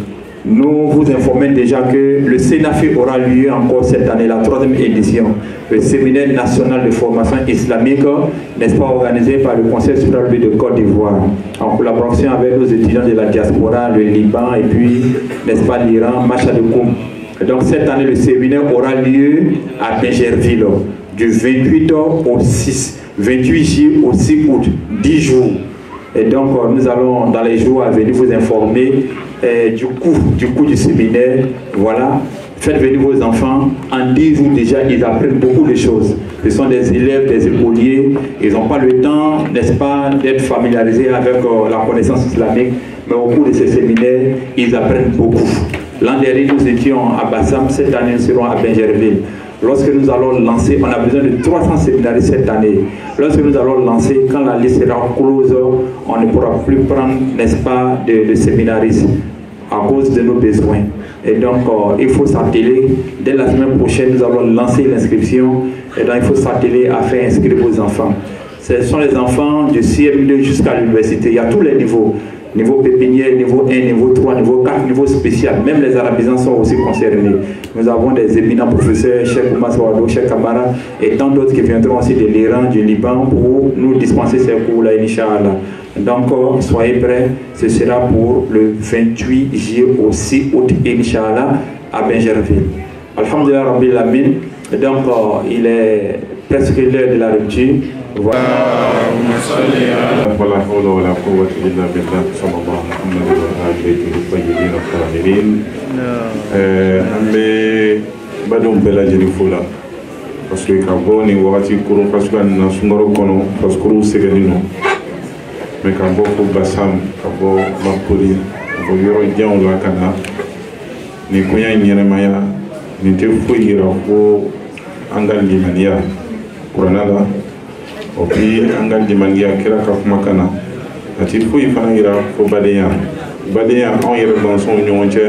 nous vous informons déjà que le CENAFE aura lieu encore cette année, la 3e édition, le séminaire national de formation islamique, n'est-ce pas, organisé par le Conseil supérieur de Côte d'Ivoire, en collaboration avec nos étudiants de la diaspora, le Liban et puis, n'est-ce pas, l'Iran, Machadokoum. Donc cette année, le séminaire aura lieu à Bingerville, du 28 au 28 juillet au 6 août, 10 jours. Et donc nous allons dans les jours à venir vous informer du cours du séminaire. Voilà, faites venir vos enfants. En 10 jours déjà, ils apprennent beaucoup de choses. Ce sont des élèves, des écoliers. Ils n'ont pas le temps, n'est-ce pas, d'être familiarisés avec la connaissance islamique. Mais au cours de ces séminaires, ils apprennent beaucoup. L'an dernier, nous étions à Bassam. Cette année, nous serons à Bingerville. Lorsque nous allons lancer, on a besoin de 300 séminaristes cette année. Lorsque nous allons lancer, quand la liste sera close, on ne pourra plus prendre, n'est-ce pas, de séminaristes à cause de nos besoins. Et donc, il faut s'atteler. Dès la semaine prochaine, nous allons lancer l'inscription. Et donc, il faut s'atteler à faire inscrire vos enfants. Ce sont les enfants du CM2 jusqu'à l'université. Il y a tous les niveaux. Niveau pépinière, niveau 1, niveau 3, niveau 4, niveau spécial. Même les arabisans sont aussi concernés. Nous avons des éminents professeurs, Cheikh Oumar Sawadou, Cheikh Kamara, et tant d'autres qui viendront aussi de l'Iran, du Liban, pour nous dispenser ces cours-là, Inch'Allah. Donc, soyez prêts. Ce sera pour le 28 juillet au 6 août, Inch'Allah, à Benjerville. Alhamdulillah Rabbil Alamin. Donc, il est presque l'heure de la rupture. Voilà. ولا حول ولا قوة إلا بالله صلى الله عليه وآله الطيبين الطاهرين. أمي بدون بلا جريفولا. parce que ka bɔ nin wagati kurun parce que na sunkaro kɔnɔ parce que olu sɛgɛnnen don mais ka bɔ fo basam ka bɔ makori ka bɔ yɔrɔ janw la ka na nin koɲa in ɲɛnɛmaya nin tɛ foyi yira fo an ka limaniya kuranna la o bi an ka limaniya kira ka kumakan na a ti foyi fana yira fo badenya badenya anw yɛrɛ bansɔnw ni ɲɔgɔn cɛ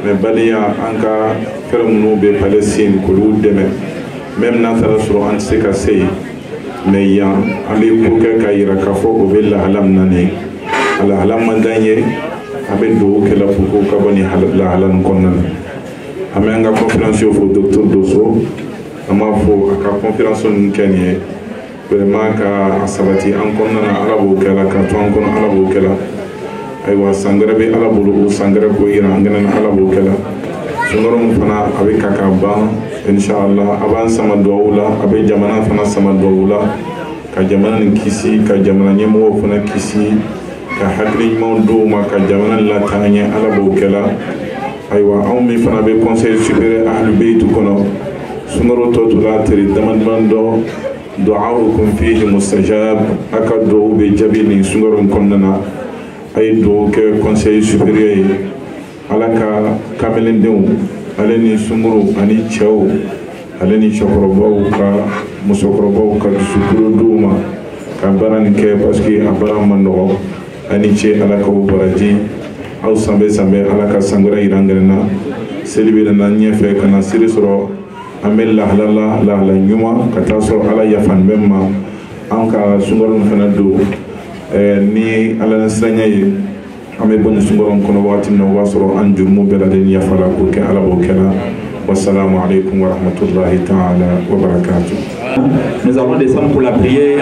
mais badenya an ka fɛrɛ minnu bɛ Palestine k'olu dɛmɛ même n'a taara sɔrɔ an tɛ se ka se yen mais yan an bɛ ko kɛ ka yira k'a fɔ o bɛ lahala min na nin ye a lahala man d'an ye an bɛ dugawu kɛ la pour que o ka bɔ nin lahala nin kɔnɔna na an bɛ an ka conférence fo docteur Doso an b'a fɔ a ka conférence ninnu kɛ nin ye vraiment ka a sabati an kɔnɔna na Ala b'o kɛ la ka to an kɔnɔ Ala b'o kɛ la ayiwa san wɛrɛ bɛ Ala bolo o san wɛrɛ ko yira an kɛnɛ na Ala b'o kɛ la sunkaro min fana a bɛ ka ban inshallah a b'an sama duwawu la a bɛ jamana fana sama duwawu la ka jamana nin kisi ka jamana ɲɛmɔgɔw fana kisi ka hakili ɲumanw d'u ma ka jamana lataa ɲɛ Ala b'o kɛ la ayiwa anw min fana bɛ conseil supérieur Ahlul Bayt kɔnɔ sunkaro tɔ tora tile dama dama dɔ du'a'ukum fihi mustajab a ka duwawu bɛ jaabi nin sunkaro in kɔnɔna na a ye duwawu kɛ conseil supérieur ye Ala ka kamelendenw ale ni sunkuru ani cɛw ale ni cɛkɔrɔbaw ka musokɔrɔbaw ka dusukolo d'u ma ka baara nin kɛ parce que a baara man nɔgɔ ani ce Ala k'aw baraji aw sanbɛ sanbɛ Ala ka san wɛrɛ yira an gɛrɛ na seli bɛ na ɲɛfɛ ka na seli sɔrɔ an bɛ lahala la lahala ɲuman ka taa sɔrɔ Ala yafan bɛ ma an ka sunkalo min fana don ni Ala na siranya ye an bɛ bɔ nin sunkalo kɔnɔ waati min na o b'a sɔrɔ an jurumu bɛɛ lajɛlen yafara k'o kɛ Ala b'o kɛ la wassalamu alaikum wa rahmatullahi ta'ala wa barakatuh. Nous allons descendre pour la prière.